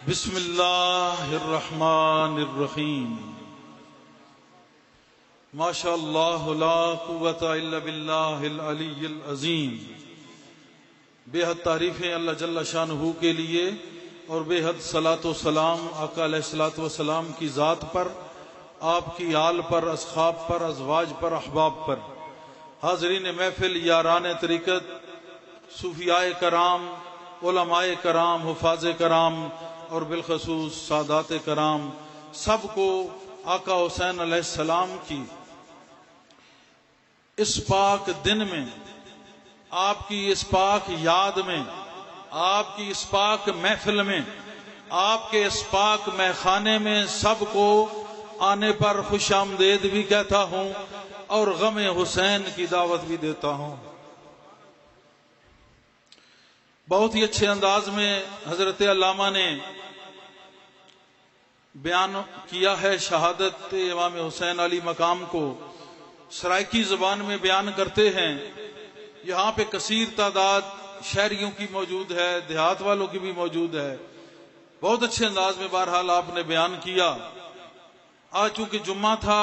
بسم اللہ الرحمن الرحیم ما شاء اللہ لا قوت الا باللہ العلی العظیم۔ بے حد تعریفیں اللہ جل شانہ کے لیے اور بے حد صلاۃ و سلام آقا علیہ الصلوۃ والسلام کی ذات پر، آپ کی آل پر، اصحاب پر، ازواج پر، احباب پر۔ حاضرین محفل، یاران طریقت، صوفیاء کرام، علماء کرام، حفاظ کرام اور بالخصوص سادات کرام، سب کو آقا حسین علیہ السلام کی اس پاک دن میں، آپ کی اس پاک یاد میں، آپ کی اس پاک محفل میں، آپ کے اس پاک میخانے میں سب کو آنے پر خوش آمدید بھی کہتا ہوں اور غم حسین کی دعوت بھی دیتا ہوں۔ بہت ہی اچھے انداز میں حضرت علامہ نے بیان کیا ہے شہادت امام حسین علی مقام کو، سرائکی زبان میں بیان کرتے ہیں۔ یہاں پہ کثیر تعداد شہریوں کی موجود ہے، دیہات والوں کی بھی موجود ہے۔ بہت اچھے انداز میں بہرحال آپ نے بیان کیا۔ آج چونکہ جمعہ تھا،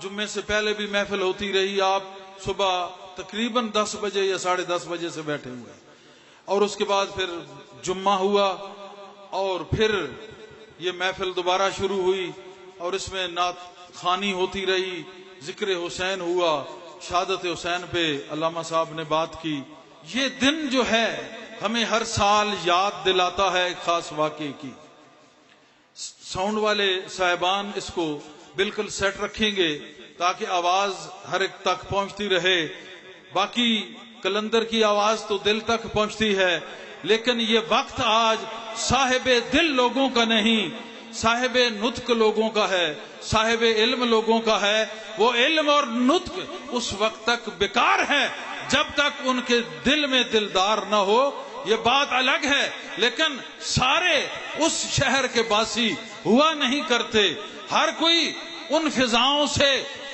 جمعے سے پہلے بھی محفل ہوتی رہی، آپ صبح تقریباً 10 بجے یا 10:30 بجے سے بیٹھے ہوئے، اور اس کے بعد پھر جمعہ ہوا اور پھر یہ محفل دوبارہ شروع ہوئی اور اس میں نعت خوانی ہوتی رہی، ذکر حسین ہوا، شہادت حسین پہ علامہ صاحب نے بات کی۔ یہ دن جو ہے ہمیں ہر سال یاد دلاتا ہے ایک خاص واقعے کی۔ ساؤنڈ والے صاحبان اس کو بالکل سیٹ رکھیں گے تاکہ آواز ہر ایک تک پہنچتی رہے۔ باقی کلندر کی آواز تو دل تک پہنچتی ہے، لیکن یہ وقت آج صاحب دل لوگوں کا نہیں، صاحب نطق لوگوں کا ہے، صاحب علم لوگوں کا ہے۔ وہ علم اور نطق اس وقت تک بیکار ہے جب تک ان کے دل میں دلدار نہ ہو، یہ بات الگ ہے۔ لیکن سارے اس شہر کے باسی ہوا نہیں کرتے، ہر کوئی ان فضاؤں سے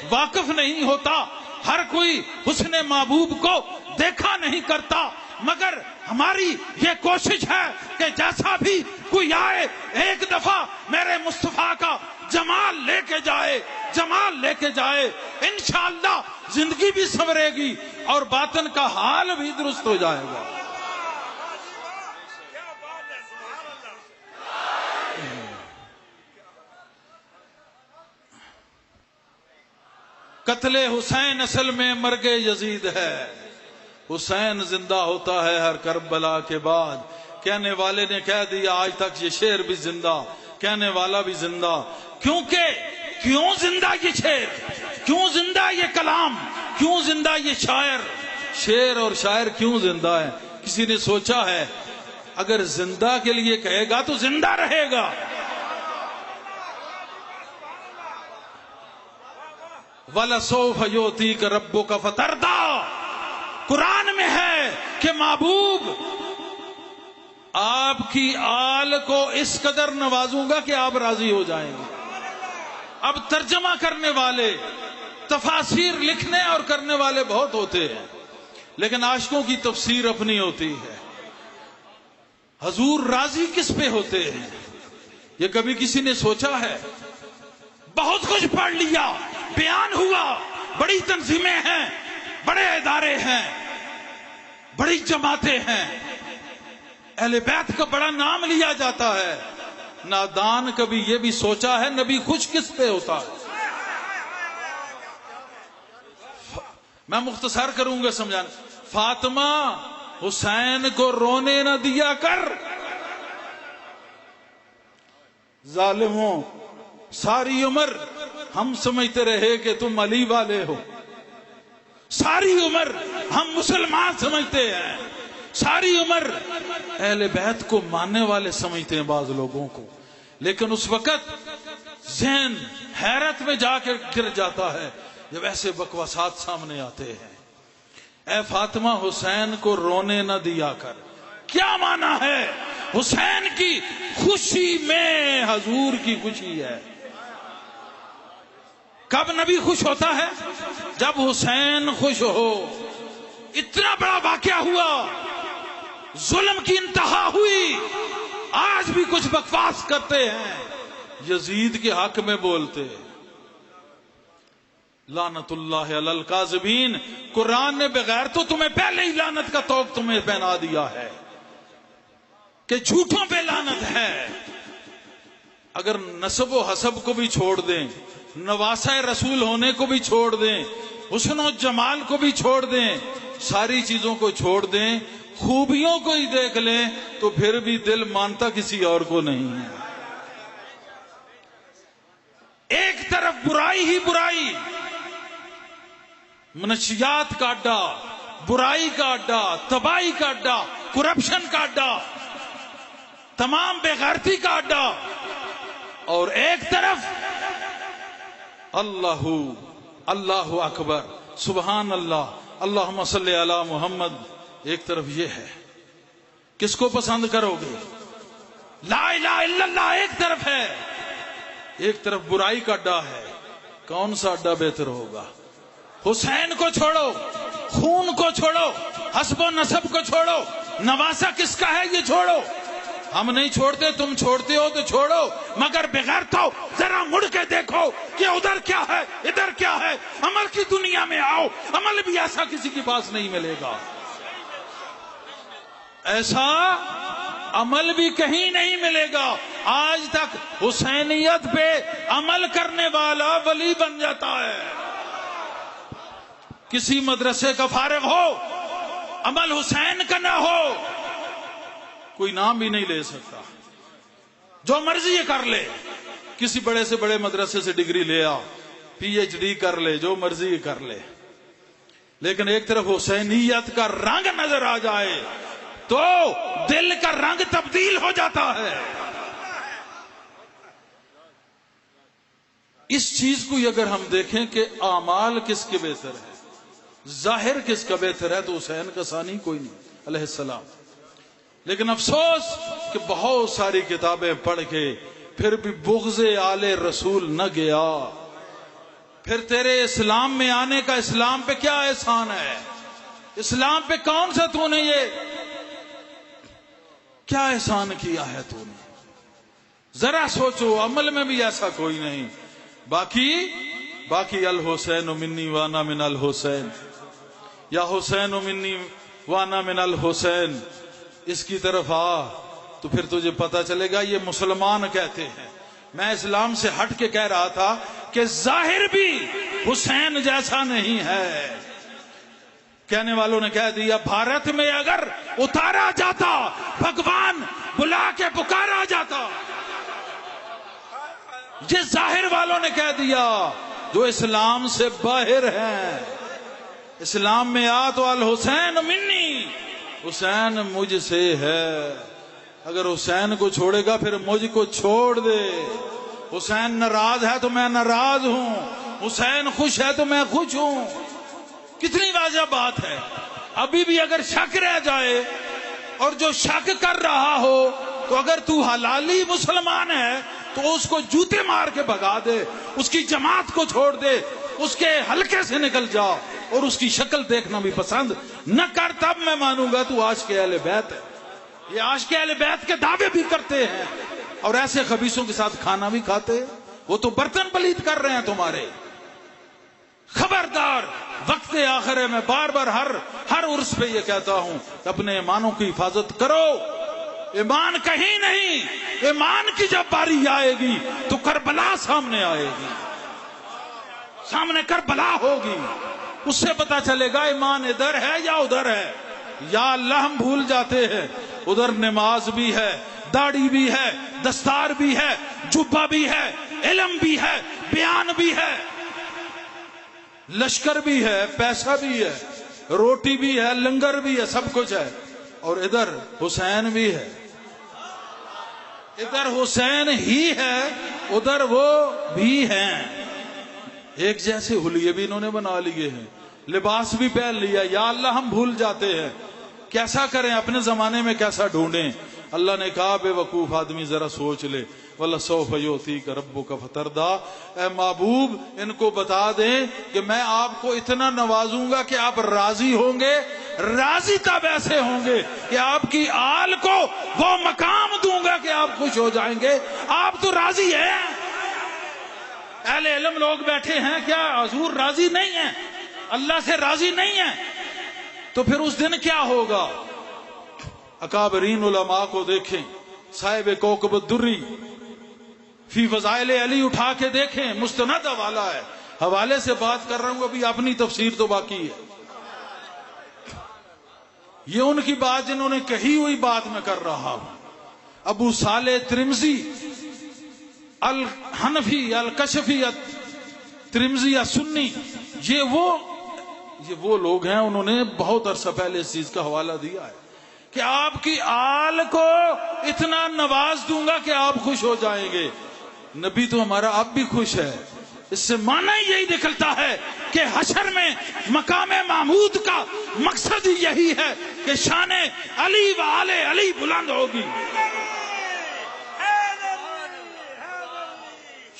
واقف نہیں ہوتا، ہر کوئی حسن محبوب کو دیکھا نہیں کرتا، مگر ہماری یہ کوشش ہے کہ جیسا بھی کوئی آئے ایک دفعہ میرے مصطفیٰ کا جمال لے کے جائے، جمال لے کے جائے۔ انشاءاللہ زندگی بھی سنورے گی اور باطن کا حال بھی درست ہو جائے گا۔ قتل حسین اصل میں مرگ یزید ہے، حسین زندہ ہوتا ہے ہر کربلا کے بعد۔ کہنے والے نے کہہ دیا آج تک یہ شعر بھی زندہ، کہنے والا بھی زندہ۔ کیوں زندہ یہ شعر، کیوں زندہ یہ کلام، کیوں زندہ یہ شاعر؟ شعر اور شاعر کیوں زندہ ہے؟ کسی نے سوچا ہے؟ اگر زندہ کے لیے کہے گا تو زندہ رہے گا۔ وَلَسَوْفَ يُعْطِيكَ رَبُّكَ فَتَرْضَىٰ، قرآن میں ہے کہ محبوب آپ کی آل کو اس قدر نوازوں گا کہ آپ راضی ہو جائیں گے۔ اب ترجمہ کرنے والے، تفاسیر لکھنے اور کرنے والے بہت ہوتے ہیں، لیکن عاشقوں کی تفسیر اپنی ہوتی ہے۔ حضور راضی کس پہ ہوتے ہیں؟ یہ کبھی کسی نے سوچا ہے؟ بہت کچھ پڑھ لیا، بیان ہوا، بڑی تنظیمیں ہیں، بڑے ادارے ہیں، بڑی جماعتیں ہیں، اہل بیت کا بڑا نام لیا جاتا ہے۔ نادان کبھی یہ بھی سوچا ہے نبی خوش کس پہ ہوتا ہے؟ میں مختصر کروں گا سمجھانا۔ فاطمہ حسین کو رونے نہ دیا کر، ظالموں ساری عمر ہم سمجھتے رہے کہ تم علی والے ہو، ساری عمر ہم مسلمان سمجھتے ہیں، ساری عمر اہل بیت کو ماننے والے سمجھتے ہیں بعض لوگوں کو، لیکن اس وقت ذہن حیرت میں جا کے گر جاتا ہے جب ایسے بکواسات سامنے آتے ہیں۔ اے فاطمہ حسین کو رونے نہ دیا کر، کیا معنی ہے؟ حسین کی خوشی میں حضور کی خوشی ہے۔ کب نبی خوش ہوتا ہے؟ جب حسین خوش ہو۔ اتنا بڑا واقعہ ہوا، ظلم کی انتہا ہوئی، آج آج بھی کچھ بکواس کرتے ہیں، یزید کے حق میں بولتے ہیں۔ لعنت اللہ علی الکاذبین، قرآن نے بغیر تو تمہیں پہلے ہی لعنت کا طوق تمہیں پہنا دیا ہے کہ جھوٹوں پہ لعنت ہے۔ اگر نسب و حسب کو بھی چھوڑ دیں، نواسہ رسول ہونے کو بھی چھوڑ دیں، حسن و جمال کو بھی چھوڑ دیں، ساری چیزوں کو چھوڑ دیں، خوبیوں کو ہی دیکھ لیں تو پھر بھی دل مانتا کسی اور کو نہیں ہے۔ ایک طرف برائی ہی برائی، منشیات کا اڈا، برائی کا اڈا، تباہی کا اڈا، کرپشن کا اڈا، تمام بے غیرتی کا اڈا، اور ایک طرف اللہ اکبر، سبحان اللہ، اللہم صلی علی محمد، ایک طرف یہ ہے۔ کس کو پسند کرو گے؟ لا الہ الا اللہ ایک طرف ہے، ایک طرف برائی کا اڈا ہے۔ کون سا اڈا بہتر ہوگا؟ حسین کو چھوڑو، خون کو چھوڑو، حسب و نسب کو چھوڑو، نواسہ کس کا ہے یہ چھوڑو۔ ہم نہیں چھوڑتے، تم چھوڑتے ہو تو چھوڑو، مگر بغیر تو ذرا مڑ کے دیکھو کہ ادھر کیا ہے ادھر کیا ہے۔ عمل کی دنیا میں آؤ، عمل بھی ایسا کسی کے پاس نہیں ملے گا، ایسا عمل بھی کہیں نہیں ملے گا۔ آج تک حسینیت پہ عمل کرنے والا ولی بن جاتا ہے۔ کسی مدرسے کا فارغ ہو، عمل حسین کا نہ ہو، کوئی نام بھی نہیں لے سکتا، جو مرضی یہ کر لے۔ کسی بڑے سے بڑے مدرسے سے ڈگری لے آ، پی ایچ ڈی کر لے، جو مرضی یہ کر لے، لیکن ایک طرف حسینیت کا رنگ نظر آ جائے تو دل کا رنگ تبدیل ہو جاتا ہے۔ اس چیز کو اگر ہم دیکھیں کہ اعمال کس کے بہتر ہے، ظاہر کس کا بہتر ہے، تو حسین کا ثانی کوئی نہیں علیہ السلام۔ لیکن افسوس کہ بہت ساری کتابیں پڑھ کے پھر بھی بغض آل رسول نہ گیا۔ پھر تیرے اسلام میں آنے کا اسلام پہ کیا احسان ہے؟ اسلام پہ کون سا تو نے یہ کیا احسان کیا ہے تو نے؟ ذرا سوچو، عمل میں بھی ایسا کوئی نہیں۔ باقی الحسین منی وانا من الحسین، یا حسین منی وانا من الحسین، اس کی طرف آ تو پھر تجھے پتا چلے گا یہ مسلمان کہتے ہیں۔ میں اسلام سے ہٹ کے کہہ رہا تھا کہ ظاہر بھی حسین جیسا نہیں ہے۔ کہنے والوں نے کہہ دیا بھارت میں اگر اتارا جاتا، بھگوان بلا کے پکارا جاتا۔ یہ ظاہر والوں نے کہہ دیا جو اسلام سے باہر ہیں۔ اسلام میں آ تو الحسین منی، حسین مجھ سے ہے۔ اگر حسین کو چھوڑے گا پھر مجھ کو چھوڑ دے۔ حسین ناراض ہے تو میں ناراض ہوں، حسین خوش ہے تو میں خوش ہوں۔ کتنی واضح بات ہے۔ ابھی بھی اگر شک رہ جائے، اور جو شک کر رہا ہو تو اگر تو حلالی مسلمان ہے تو اس کو جوتے مار کے بھگا دے، اس کی جماعت کو چھوڑ دے، اس کے حلقے سے نکل جا، اور اس کی شکل دیکھنا بھی پسند نہ کر، تب میں مانوں گا تو عاشق اہل بیت ہے۔ یہ عاشق اہل بیت کے دعوے بھی کرتے ہیں اور ایسے خبیثوں کے ساتھ کھانا بھی کھاتے ہیں۔ وہ تو برتن پلید کر رہے ہیں تمہارے۔ خبردار، وقت آخر ہے، میں بار بار ہر عرس پہ یہ کہتا ہوں، اپنے ایمانوں کی حفاظت کرو۔ ایمان کہیں نہیں، ایمان کی جب باری آئے گی تو کربلا سامنے آئے گی، سامنے کربلا ہوگی، اس سے پتا چلے گا ایمان ادھر ہے یا ادھر ہے۔ یا اللہ ہم بھول جاتے ہیں، ادھر نماز بھی ہے، داڑھی بھی ہے، دستار بھی ہے، جبہ بھی ہے، علم بھی ہے، بیان بھی ہے، لشکر بھی ہے، پیسہ بھی ہے، روٹی بھی ہے، لنگر بھی ہے، سب کچھ ہے، اور ادھر حسین بھی ہے۔ ادھر حسین ہی ہے، ادھر وہ بھی ہیں۔ ایک جیسے حلیے بھی انہوں نے بنا لیے ہیں، لباس بھی پہن لیا۔ یا اللہ ہم بھول جاتے ہیں، کیسا کریں، اپنے زمانے میں کیسا ڈھونڈیں۔ اللہ نے کہا بے وقوف آدمی ذرا سوچ لے، وَلَسَوْفَ يُعْطِيكَ رَبُّكَ فَتَرْضَىٰ، اے محبوب ان کو بتا دیں کہ میں آپ کو اتنا نوازوں گا کہ آپ راضی ہوں گے۔ راضی تب ایسے ہوں گے کہ آپ کی آل کو وہ مقام دوں گا کہ آپ خوش ہو جائیں گے. آپ تو راضی ہیں. اہل علم لوگ بیٹھے ہیں, کیا حضور راضی نہیں ہیں, اللہ سے راضی نہیں ہیں؟ تو پھر اس دن کیا ہوگا؟ اکابرین علماء کو دیکھیں, صاحب کوکب الدری فی فضائل علی اٹھا کے دیکھیں, مستند حوالہ ہے. حوالے سے بات کر رہا ہوں, ابھی اپنی تفسیر تو باقی ہے. یہ ان کی بات جنہوں نے کہی ہوئی بات میں کر رہا ہوں. ابو صالح ترمذی الحنفی الکشفی ترمذی السنی, یہ وہ لوگ ہیں, انہوں نے بہت عرصہ پہلے اس چیز کا حوالہ دیا ہے کہ آپ کی آل کو اتنا نواز دوں گا کہ آپ خوش ہو جائیں گے. نبی تو ہمارا اب بھی خوش ہے. اس سے معنی یہی نکلتا ہے کہ حشر میں مقام محمود کا مقصد یہی ہے کہ شان علی و آل علی بلند ہوگی.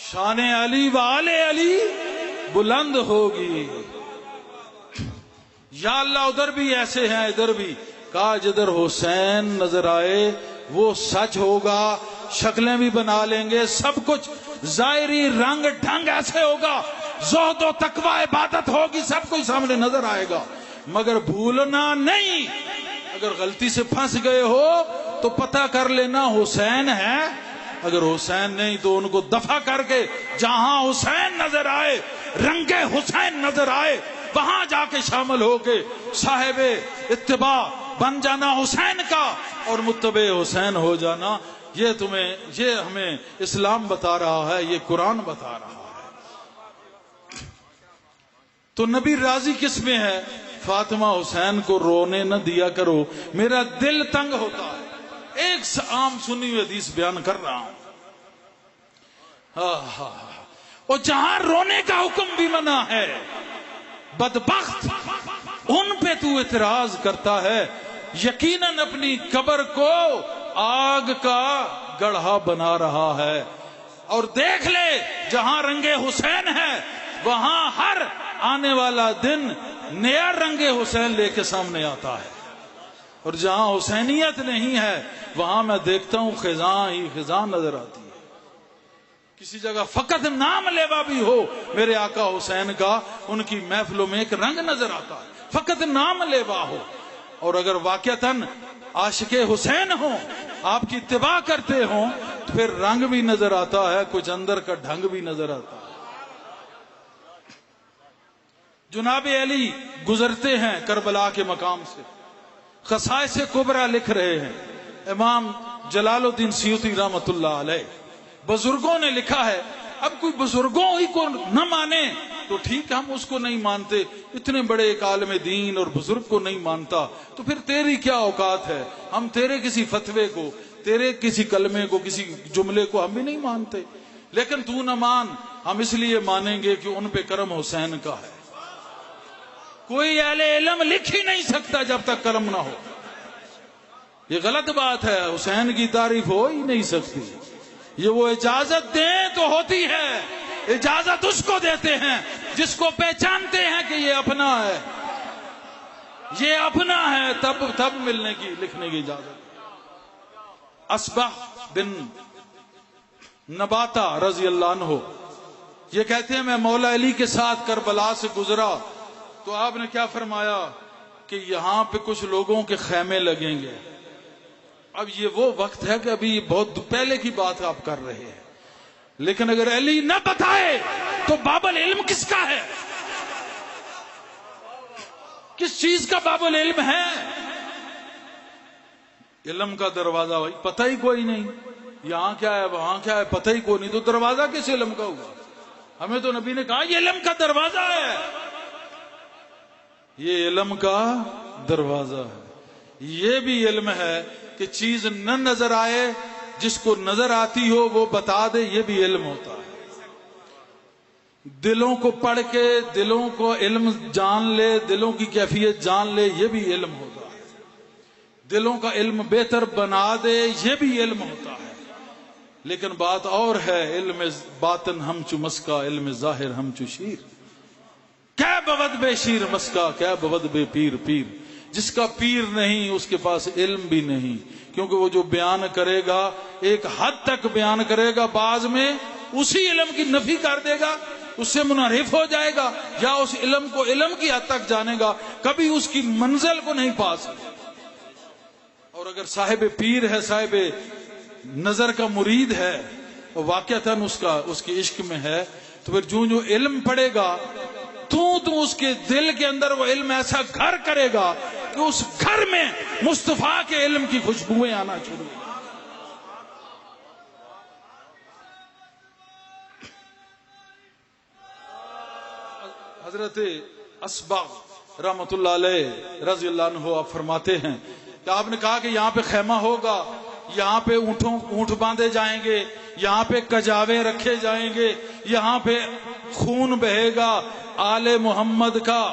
شان علی و آل علی بلند ہوگی. یا اللہ ادھر بھی ایسے ہیں, ادھر بھی کہا جدھر حسین نظر آئے وہ سچ ہوگا. شکلیں بھی بنا لیں گے, سب کچھ ظاہری رنگ ڈھنگ ایسے ہوگا, زہد و تقوی عبادت ہوگی, سب کچھ سامنے نظر آئے گا. مگر بھولنا نہیں, اگر غلطی سے پھنس گئے ہو تو پتہ کر لینا حسین ہے. اگر حسین نہیں تو ان کو دفع کر کے جہاں حسین نظر آئے, رنگ حسین نظر آئے, وہاں جا کے شامل ہو کے صاحب اتباع بن جانا حسین کا اور متبع حسین ہو جانا. یہ ہمیں اسلام بتا رہا ہے, یہ قرآن بتا رہا ہے. تو نبی راضی کس میں ہے؟ فاطمہ حسین کو رونے نہ دیا کرو, میرا دل تنگ ہوتا ہے. ایک عام سنی ہوئی حدیث بیان کر رہا ہوں. اور جہاں رونے کا حکم بھی منع ہے, بدبخت ان پہ تو اعتراض کرتا ہے. یقیناً اپنی قبر کو آگ کا گڑھا بنا رہا ہے. اور دیکھ لے جہاں رنگ حسین ہے وہاں ہر آنے والا دن نیا رنگ حسین لے کے سامنے آتا ہے. اور جہاں حسینیت نہیں ہے وہاں میں دیکھتا ہوں خزاں ہی خزاں نظر آتی ہے. کسی جگہ فقط نام لیوا بھی ہو میرے آقا حسین کا, ان کی محفلوں میں ایک رنگ نظر آتا ہے, فقط نام لیوا ہو. اور اگر واقعتاً عاشق حسین ہوں, آپ کی اتباع کرتے ہوں, تو پھر رنگ بھی نظر آتا ہے, کچھ اندر کا ڈھنگ بھی نظر آتا ہے. جناب علی گزرتے ہیں کربلا کے مقام سے, خصائص کبریٰ لکھ رہے ہیں امام جلال الدین سیوطی رحمۃ اللہ علیہ. بزرگوں نے لکھا ہے, اب کوئی بزرگوں ہی کو نہ مانے تو ٹھیک, ہم اس کو نہیں مانتے, اتنے بڑے ایک عالم دین اور بزرگ کو نہیں مانتا تو پھر تیری کیا اوقات ہے؟ ہم تیرے کسی فتوے کو, تیرے کسی کلمے کو, کسی جملے کو ہم بھی نہیں مانتے, لیکن تو نہ مان, ہم اس لیے مانیں گے کہ ان پہ کرم حسین کا ہے. کوئی اہل علم لکھ ہی نہیں سکتا جب تک کرم نہ ہو. یہ غلط بات ہے, حسین کی تعریف ہو ہی نہیں سکتی. یہ وہ اجازت دیں تو ہوتی ہے, اجازت اس کو دیتے ہیں جس کو پہچانتے ہیں کہ یہ اپنا ہے, یہ اپنا ہے, تب ملنے کی لکھنے کی اجازت. اصبح بن نباتہ رضی اللہ عنہ یہ کہتے ہیں میں مولا علی کے ساتھ کربلا سے گزرا تو آپ نے کیا فرمایا کہ یہاں پہ کچھ لوگوں کے خیمے لگیں گے. اب یہ وہ وقت ہے کہ ابھی بہت پہلے کی بات آپ کر رہے ہیں, لیکن اگر علی نہ بتائے تو باب العلم کس کا ہے؟ کس چیز کا باب العلم ہے؟ علم کا دروازہ بھائی پتہ ہی کوئی نہیں, یہاں کیا ہے وہاں کیا ہے پتہ ہی کوئی نہیں, تو دروازہ کس علم کا ہوا؟ ہمیں تو نبی نے کہا یہ علم کا دروازہ ہے, یہ علم کا دروازہ ہے. یہ بھی علم ہے کہ چیز نہ نظر آئے, جس کو نظر آتی ہو وہ بتا دے, یہ بھی علم ہوتا ہے. دلوں کو پڑھ کے دلوں کو علم جان لے, دلوں کی کیفیت جان لے, یہ بھی علم ہوتا ہے. دلوں کا علم بہتر بنا دے, یہ بھی علم ہوتا ہے. لیکن بات اور ہے, علم باطن ہم چو مسکا, علم ظاہر ہم چو شیر. کیا بود بے شیر مسکا, کیا بود بے پیر پیر. جس کا پیر نہیں اس کے پاس علم بھی نہیں, کیونکہ وہ جو بیان کرے گا ایک حد تک بیان کرے گا، بعض میں اسی علم کی نفی کر دے گا، اس سے منحرف ہو جائے گا، یا اس علم کو علم کی حد تک جانے گا، کبھی اس کی منزل کو نہیں پا سکے۔ اور اگر صاحب پیر ہے، صاحب نظر کا مرید ہے، واقعتاً اس کی عشق میں ہے، تو پھر جو علم پڑے گا تو اس کے دل کے اندر وہ علم ایسا گھر کرے گا کہ اس گھر میں مصطفیٰ کے علم کی خوشبوئیں آنا شروع ہو۔ حضرت اسبغ رحمت اللہ علیہ رضی اللہ عنہ آپ فرماتے ہیں کہ آپ نے کہا کہ یہاں پہ خیمہ ہوگا، یہاں پہ اونٹ باندھے جائیں گے، یہاں پہ کجاوے رکھے جائیں گے، یہاں پہ خون بہے گا آل محمد کا،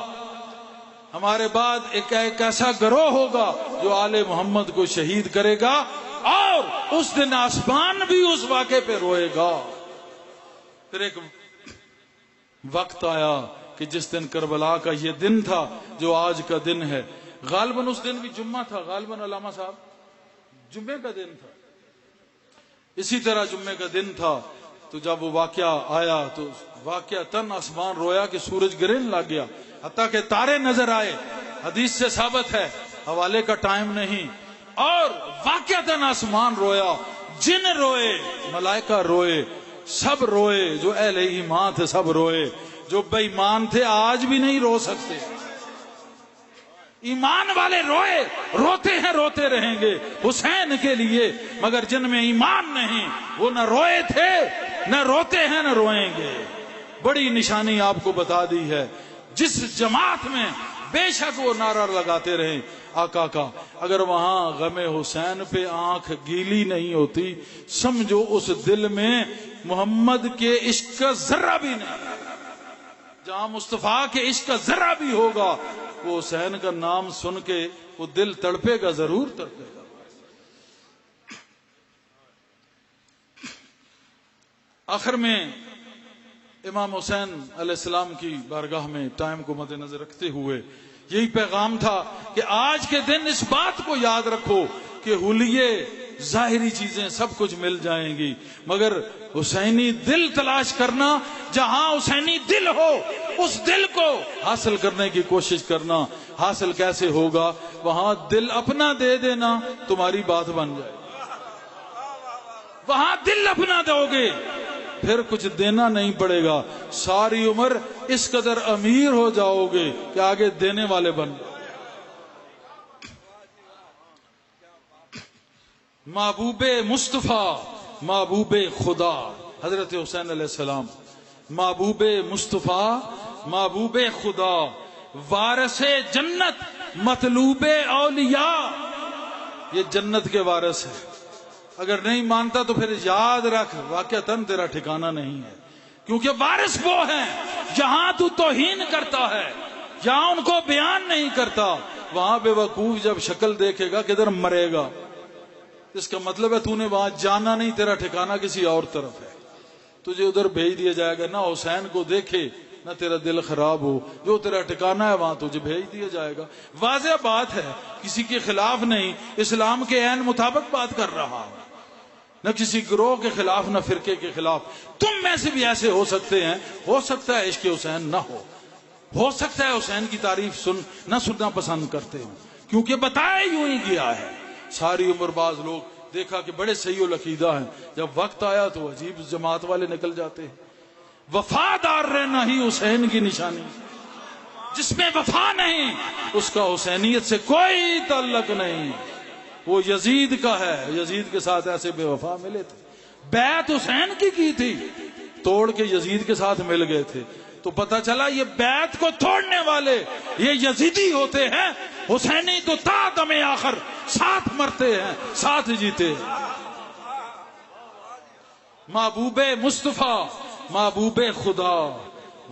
ہمارے بعد ایک ایسا گروہ ہوگا جو آل محمد کو شہید کرے گا، اور اس دن آسمان بھی اس واقعے پہ روئے گا۔ پھر ایک وقت آیا کہ جس دن کربلا کا یہ دن تھا جو آج کا دن ہے، غالباً اس دن بھی جمعہ تھا، غالباً علامہ صاحب جمعے کا دن تھا، اسی طرح جمعے کا دن تھا، تو جب وہ واقعہ آیا تو واقعتاً آسمان رویا کہ سورج گرہن لگ گیا، حتیٰ کہ تارے نظر آئے، حدیث سے ثابت ہے، حوالے کا ٹائم نہیں، اور واقعتاً آسمان رویا، جن روئے، ملائکہ روئے، سب روئے، جو اہل ایمان تھے سب روئے، جو بے ایمان تھے آج بھی نہیں رو سکتے۔ ایمان والے روئے، روتے ہیں، روتے رہیں گے حسین کے لیے، مگر جن میں ایمان نہیں وہ نہ روئے تھے، نہ روتے ہیں، نہ روئیں گے۔ بڑی نشانی آپ کو بتا دی ہے، جس جماعت میں بے شک وہ نعرہ لگاتے رہیں آقا کا، اگر وہاں غم حسین پہ آنکھ گیلی نہیں ہوتی، سمجھو اس دل میں محمد کے عشق کا ذرہ بھی نہیں۔ جہاں مصطفیٰ کے عشق کا ذرہ بھی ہوگا، وہ حسین کا نام سن کے وہ دل تڑپے گا، ضرور تڑپے گا۔ آخر میں امام حسین علیہ السلام کی بارگاہ میں ٹائم کو مد نظر رکھتے ہوئے یہی پیغام تھا کہ آج کے دن اس بات کو یاد رکھو کہ حلیے ظاہری چیزیں سب کچھ مل جائیں گی، مگر حسینی دل تلاش کرنا، جہاں حسینی دل ہو اس دل کو حاصل کرنے کی کوشش کرنا۔ حاصل کیسے ہوگا؟ وہاں دل اپنا دے دینا، تمہاری بات بن جائے۔ وہاں دل اپنا دو گے، پھر کچھ دینا نہیں پڑے گا، ساری عمر اس قدر امیر ہو جاؤ گے کہ آگے دینے والے بن جاؤ۔ محبوب مصطفیٰ، محبوب خدا حضرت حسین علیہ السلام، محبوب مصطفیٰ، محبوب خدا، وارث جنت، مطلوب اولیاء، یہ جنت کے وارث ہے۔ اگر نہیں مانتا تو پھر یاد رکھ، واقعتاً تیرا ٹھکانہ نہیں ہے، کیونکہ وارث وہ ہیں جہاں تو توہین کرتا ہے، جہاں ان کو بیان نہیں کرتا، وہاں بے وقوف جب شکل دیکھے گا کدھر مرے گا، اس کا مطلب ہے تو نے وہاں جانا نہیں، تیرا ٹھکانہ کسی اور طرف ہے، تجھے ادھر بھیج دیا جائے گا، نہ حسین کو دیکھے نہ تیرا دل خراب ہو، جو تیرا ٹھکانہ ہے وہاں تجھے بھیج دیا جائے گا۔ واضح بات ہے، کسی کے خلاف نہیں، اسلام کے عین مطابق بات کر رہا ہوں، نہ کسی گروہ کے خلاف نہ فرقے کے خلاف۔ تم میں سے بھی ایسے ہو سکتے ہیں، ہو سکتا ہے عشق حسین نہ ہو سکتا ہے حسین کی تعریف نہ سننا پسند کرتے ہوں، کیونکہ بتایا یوں ہی گیا ہے۔ ساری عمر بعض لوگ دیکھا کہ بڑے صحیح العقیدہ ہیں، جب وقت آیا تو عجیب جماعت والے نکل جاتے ہیں۔ وفادار رہنا ہی حسین کی نشانی، جس میں وفا نہیں اس کا حسینیت سے کوئی تعلق نہیں، وہ یزید کا ہے۔ یزید کے ساتھ ایسے بے وفا ملے تھے، بیعت حسین کی تھی، توڑ کے یزید کے ساتھ مل گئے تھے، تو پتہ چلا یہ بیعت کو توڑنے والے یہ یزیدی ہوتے ہیں، حسینی تو تا دم آخر ساتھ مرتے ہیں، ساتھ جیتے ہیں۔ محبوب مصطفیٰ، محبوب خدا،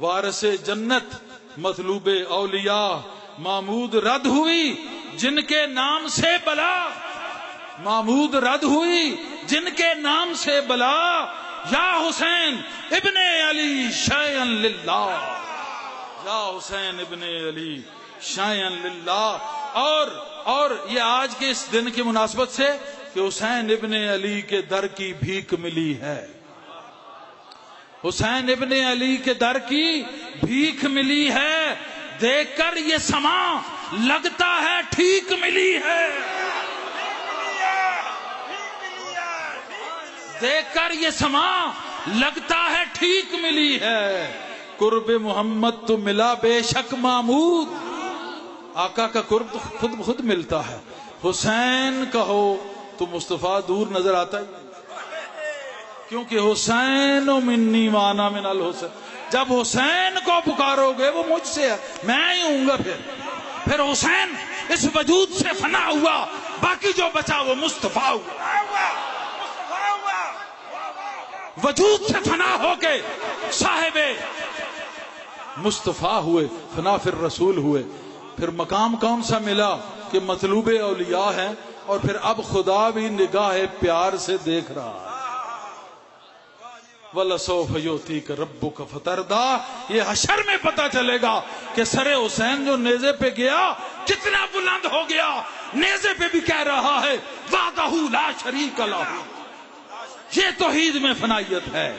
وارث جنت، مطلوب اولیاء، محمود رد ہوئی جن کے نام سے بلا، محمود رد ہوئی جن کے نام سے بلا، یا حسین ابن علی شیئا للہ، یا حسین ابن علی شیئا للہ۔ اور یہ آج کے اس دن کی مناسبت سے کہ حسین ابن علی کے در کی بھیک ملی ہے. حسین ابن علی کے در کی بھیک ملی ہے، دیکھ کر یہ سما لگتا ہے ٹھیک ملی ہے. دیکھ کر یہ سما لگتا ہے ٹھیک ملی ہے. قرب محمد تو ملا بے شک محمود. آقا کا قرب تو خود ملتا ہے. حسین کہو تو مصطفیٰ دور نظر آتا ہے، کیونکہ حسین منی وانا من الحسین. جب حسین کو پکارو گے وہ مجھ سے ہے، میں ہی ہوں گا. پھر حسین اس وجود سے فنا ہوا، باقی جو بچا وہ مصطفیٰ ہوا. وجود سے فنا ہو کے صاحب مصطفیٰ ہوئے، فنا پھر رسول ہوئے. پھر مقام کون سا ملا کہ مطلوب اولیاء ہیں، اور پھر اب خدا بھی نگاہ پیار سے دیکھ رہا ہے. وَلَسَوْفَ يُعْطِيكَ رَبُّكَ فَتَرْضَىٰ. یہ حشر میں پتہ چلے گا کہ سر حسین جو نیزے پہ گیا کتنا بلند ہو گیا. نیزے پہ بھی کہہ رہا ہے وَحْدَهُ لَا شَرِيكَ لَهُ. یہ توحید میں فنائیت ہے.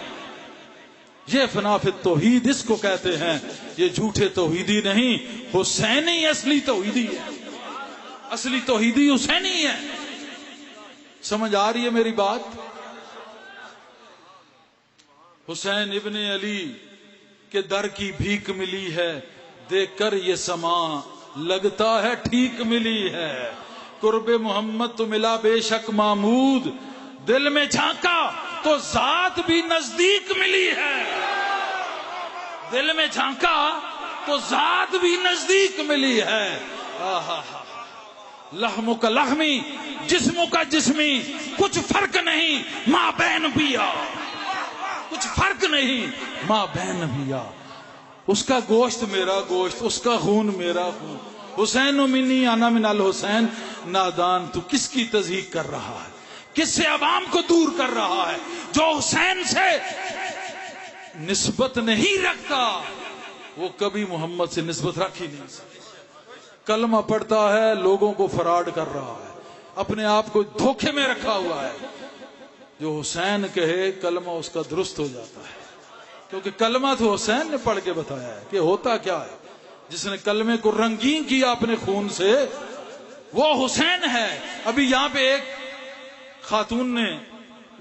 یہ فنا فی التوحید اس کو کہتے ہیں. یہ جھوٹے توحیدی نہیں، حسینی اصلی توحیدی ہے. اصلی توحیدی حسینی ہے. سمجھ آ رہی ہے میری بات؟ حسین ابن علی کے در کی بھیک ملی ہے، دیکھ کر یہ سما لگتا ہے ٹھیک ملی ہے. قرب محمد تو ملا بے شک محمود. دل میں جھانکا تو ذات بھی نزدیک ملی ہے. دل میں جھانکا تو ذات بھی نزدیک ملی ہے. لحم کا لحمی، جسم کا جسمی، کچھ فرق نہیں ماں بہن بیا. کچھ فرق نہیں ماں بہن بیا. اس کا گوشت میرا گوشت، اس کا خون میرا خون. حسین منی انا من الحسین. نادان تو کس کی تضحیق کر رہا ہے، کس سے عوام کو دور کر رہا ہے؟ جو حسین سے نسبت نہیں رکھتا وہ کبھی محمد سے نسبت رکھ ہی نہیں سکتا. کلمہ پڑھتا ہے، لوگوں کو فراڈ کر رہا ہے، اپنے آپ کو دھوکے میں رکھا ہوا ہے. جو حسین کہے کلمہ اس کا درست ہو جاتا ہے، کیونکہ کلمہ تو حسین نے پڑھ کے بتایا ہے کہ ہوتا کیا ہے. جس نے کلمے کو رنگین کیا اپنے خون سے وہ حسین ہے. ابھی یہاں پہ ایک خاتون نے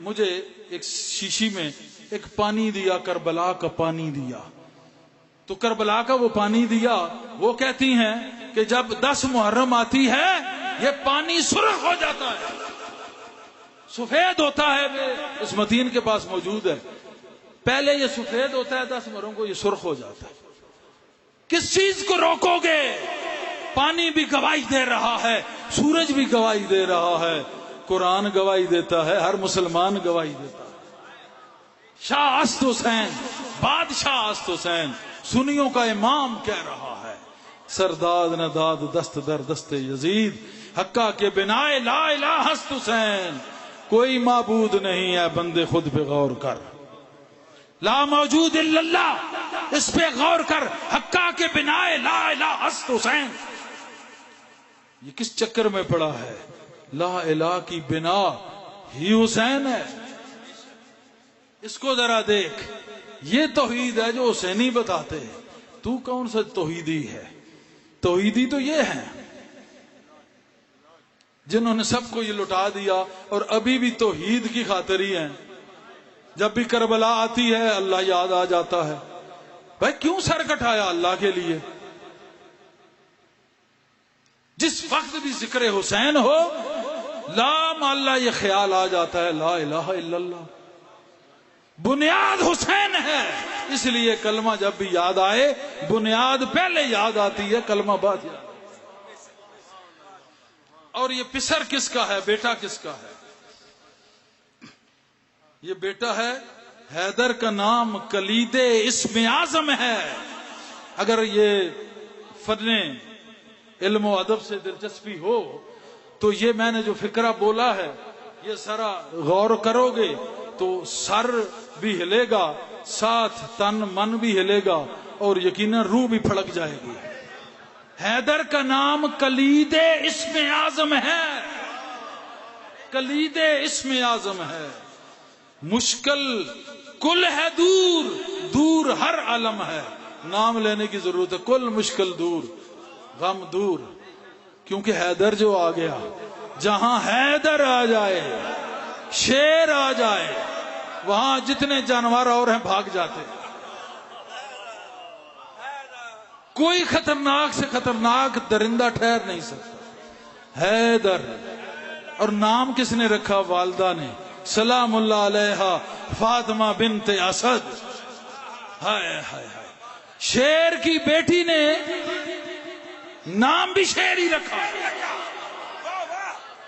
مجھے ایک شیشی میں ایک پانی دیا، کربلا کا پانی دیا. تو کربلا کا وہ پانی دیا. وہ کہتی ہیں کہ جب 10 محرم آتی ہے یہ پانی سرخ ہو جاتا ہے، سفید ہوتا ہے. اس متین کے پاس موجود ہے. پہلے یہ سفید ہوتا ہے، 10 محرم کو یہ سرخ ہو جاتا ہے. کس چیز کو روکو گے؟ پانی بھی گواہی دے رہا ہے، سورج بھی گواہی دے رہا ہے، قرآن گواہی دیتا ہے، ہر مسلمان گواہی دیتا ہے. شاہ است حسین، بادشاہ است حسین، سنیوں کا امام کہہ رہا ہے. سرداد نداد دست در دست یزید، حقہ کے بنا لا الہ است حسین. کوئی معبود نہیں ہے بندے خود پہ غور کر. لا موجود الا اللہ، اس پہ غور کر. حقہ کے بنا لا الہ است حسین. یہ کس چکر میں پڑا ہے؟ لا الہ کی بنا ہی حسین ہے. اس کو ذرا دیکھ. یہ توحید ہے جو حسینی بتاتے ہیں. تو کون سا توحیدی ہے؟ توحیدی تو یہ ہے جنہوں نے سب کو یہ لٹا دیا اور ابھی بھی توحید کی خاطر ہی ہیں. جب بھی کربلا آتی ہے اللہ یاد آ جاتا ہے. بھائی کیوں سر کٹایا اللہ کے لیے؟ جس وقت بھی ذکر حسین ہو لا اللہ یہ خیال آ جاتا ہے لا الہ الا اللہ. بنیاد حسین ہے، اس لیے کلمہ جب بھی یاد آئے بنیاد پہلے یاد آتی ہے، کلمہ بعد یاد. اور یہ پسر کس کا ہے، بیٹا کس کا ہے؟ یہ بیٹا ہے حیدر کا نام کلید اسم اعظم ہے. اگر یہ فن علم و ادب سے دلچسپی ہو تو یہ میں نے جو فکرہ بولا ہے یہ سارا غور کرو گے تو سر بھی ہلے گا، ساتھ تن من بھی ہلے گا اور یقیناً روح بھی پھڑک جائے گی. حیدر کا نام کلید اسم اعظم ہے. کلید اسم اعظم ہے، مشکل کل ہے دور، دور ہر عالم ہے. نام لینے کی ضرورت ہے. کل مشکل دور، غم دور، کیونکہ حیدر جو آ گیا، جہاں حیدر آ جائے، شیر آ جائے، وہاں جتنے جانور اور ہیں بھاگ جاتے. کوئی خطرناک سے خطرناک درندہ ٹھہر نہیں سکتا. حیدر. اور نام کس نے رکھا؟ والدہ نے. سلام اللہ علیہا فاطمہ بنت اسد. ہائے ہائے ہائے. شیر کی بیٹی نے نام بھی شیر ہی رکھا.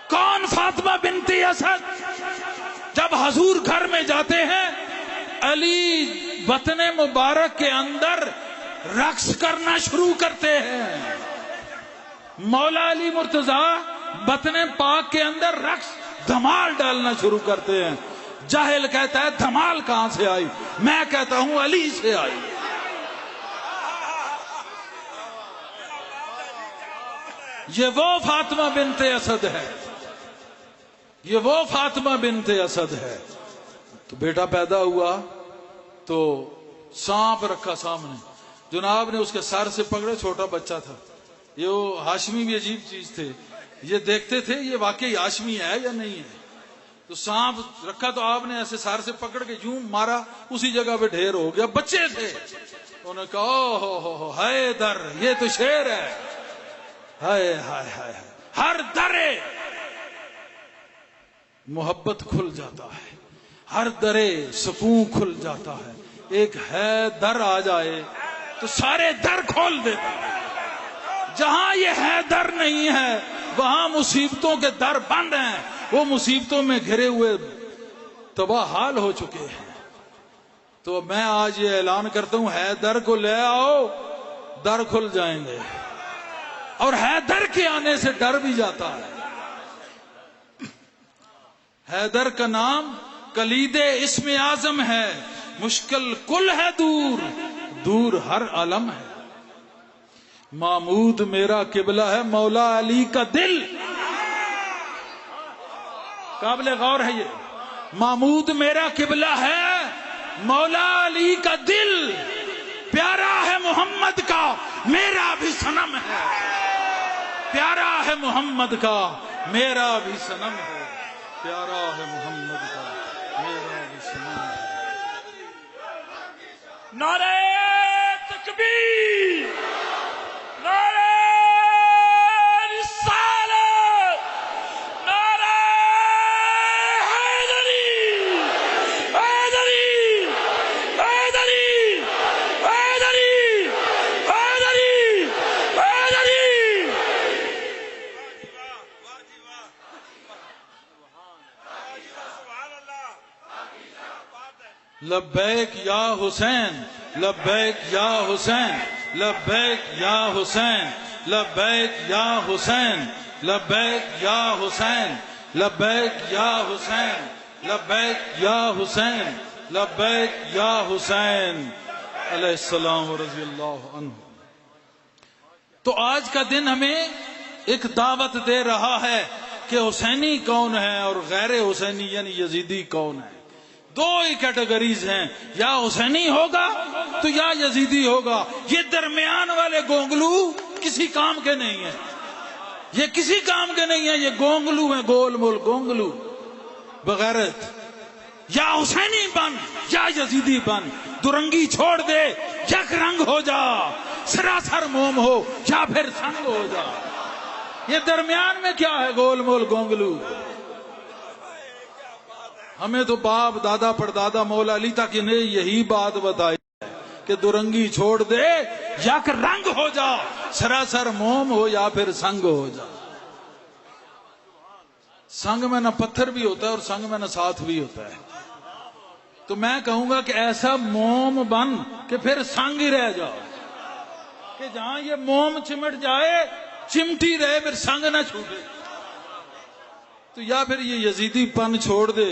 کون؟ فاطمہ بنت اسد. جب حضور گھر میں جاتے ہیں، علی وطن مبارک کے اندر رقص کرنا شروع کرتے ہیں. مولا علی مرتضی وطن پاک کے اندر رقص دھمال ڈالنا شروع کرتے ہیں. جاہل کہتا ہے دھمال کہاں سے آئی؟ میں کہتا ہوں علی سے آئی. یہ وہ فاطمہ بنت اسد ہے، یہ وہ فاطمہ بنت اسد ہے. تو بیٹا پیدا ہوا تو سانپ رکھا سامنے. جناب نے اس کے سر سے پکڑے، چھوٹا بچہ تھا. یہ وہ ہاشمی بھی عجیب چیز تھے، یہ دیکھتے تھے یہ واقعی ہاشمی ہے یا نہیں ہے. تو سانپ رکھا تو آپ نے ایسے سر سے پکڑ کے یوں مارا، اسی جگہ پہ ڈھیر ہو گیا. بچے تھے، انہوں نے کہا او ہو حیدر، یہ تو شیر ہے. ہائے ہائے ہائے. ہر درے محبت کھل جاتا ہے، ہر درے سکون کھل جاتا ہے. ایک حیدر آ جائے تو سارے در کھول دیتا ہے. جہاں یہ حیدر نہیں ہے وہاں مصیبتوں کے در بند ہیں. وہ مصیبتوں میں گھرے ہوئے تباہ حال ہو چکے ہیں. تو میں آج یہ اعلان کرتا ہوں، حیدر کو لے آؤ، در کھل جائیں گے. اور حیدر کے آنے سے ڈر بھی جاتا ہے. حیدر کا نام کلید اسم اعظم ہے، مشکل کل ہے دور، دور ہر عالم ہے. محمود میرا قبلہ ہے، مولا علی کا دل. قابل غور ہے یہ. محمود میرا قبلہ ہے، مولا علی کا دل. پیارا ہے محمد کا میرا بھی صنم ہے، پیارا ہے محمد کا میرا بھی صنم ہے، پیارا ہے محمد کا میرا بھی صنم ہے. نعرہ تکبیر، نعرہ رسالت، نعرہ حیدری، حیدری، حیدری، حیدری، حیدری، حیدری. لبیک یا حسین، لبیک یا حسین، لبیک یا حسین، لبیک یا حسین، لبیک یا حسین، لبیک یا حسین، لبیک یا حسین، لبیک یا حسین علیہ السلام رضی اللہ عنہ. تو آج کا دن ہمیں ایک دعوت دے رہا ہے کہ حسینی کون ہے اور غیر حسینی یعنی یزیدی کون ہے. دو ہی کیٹیگریز ہیں، یا حسینی ہوگا تو یا یزیدی ہوگا. یہ درمیان والے گونگلو کسی کام کے نہیں ہیں، یہ کسی کام کے نہیں ہیں. یہ گونگلو ہیں، گول مول گونگلو بغیرت. یا حسینی بن یا یزیدی بن، درنگی چھوڑ دے، یک رنگ ہو جا، سراسر موم ہو یا پھر سنگ ہو جا. یہ درمیان میں کیا ہے؟ گول مول گونگلو. ہمیں تو باپ دادا پردادا مولا علی تک نے یہی بات بتائی کہ درنگی چھوڑ دے، یک رنگ ہو جا، سراسر موم ہو یا پھر سنگ ہو جا. سنگ میں نہ پتھر بھی ہوتا ہے اور سنگ میں نہ ساتھ بھی ہوتا ہے. تو میں کہوں گا کہ ایسا موم بن کہ پھر سنگ ہی رہ جاؤ، کہ جہاں یہ موم چمٹ جائے چمٹی رہے، پھر سنگ نہ چھوٹے. تو یا پھر یہ یزیدی پن چھوڑ دے،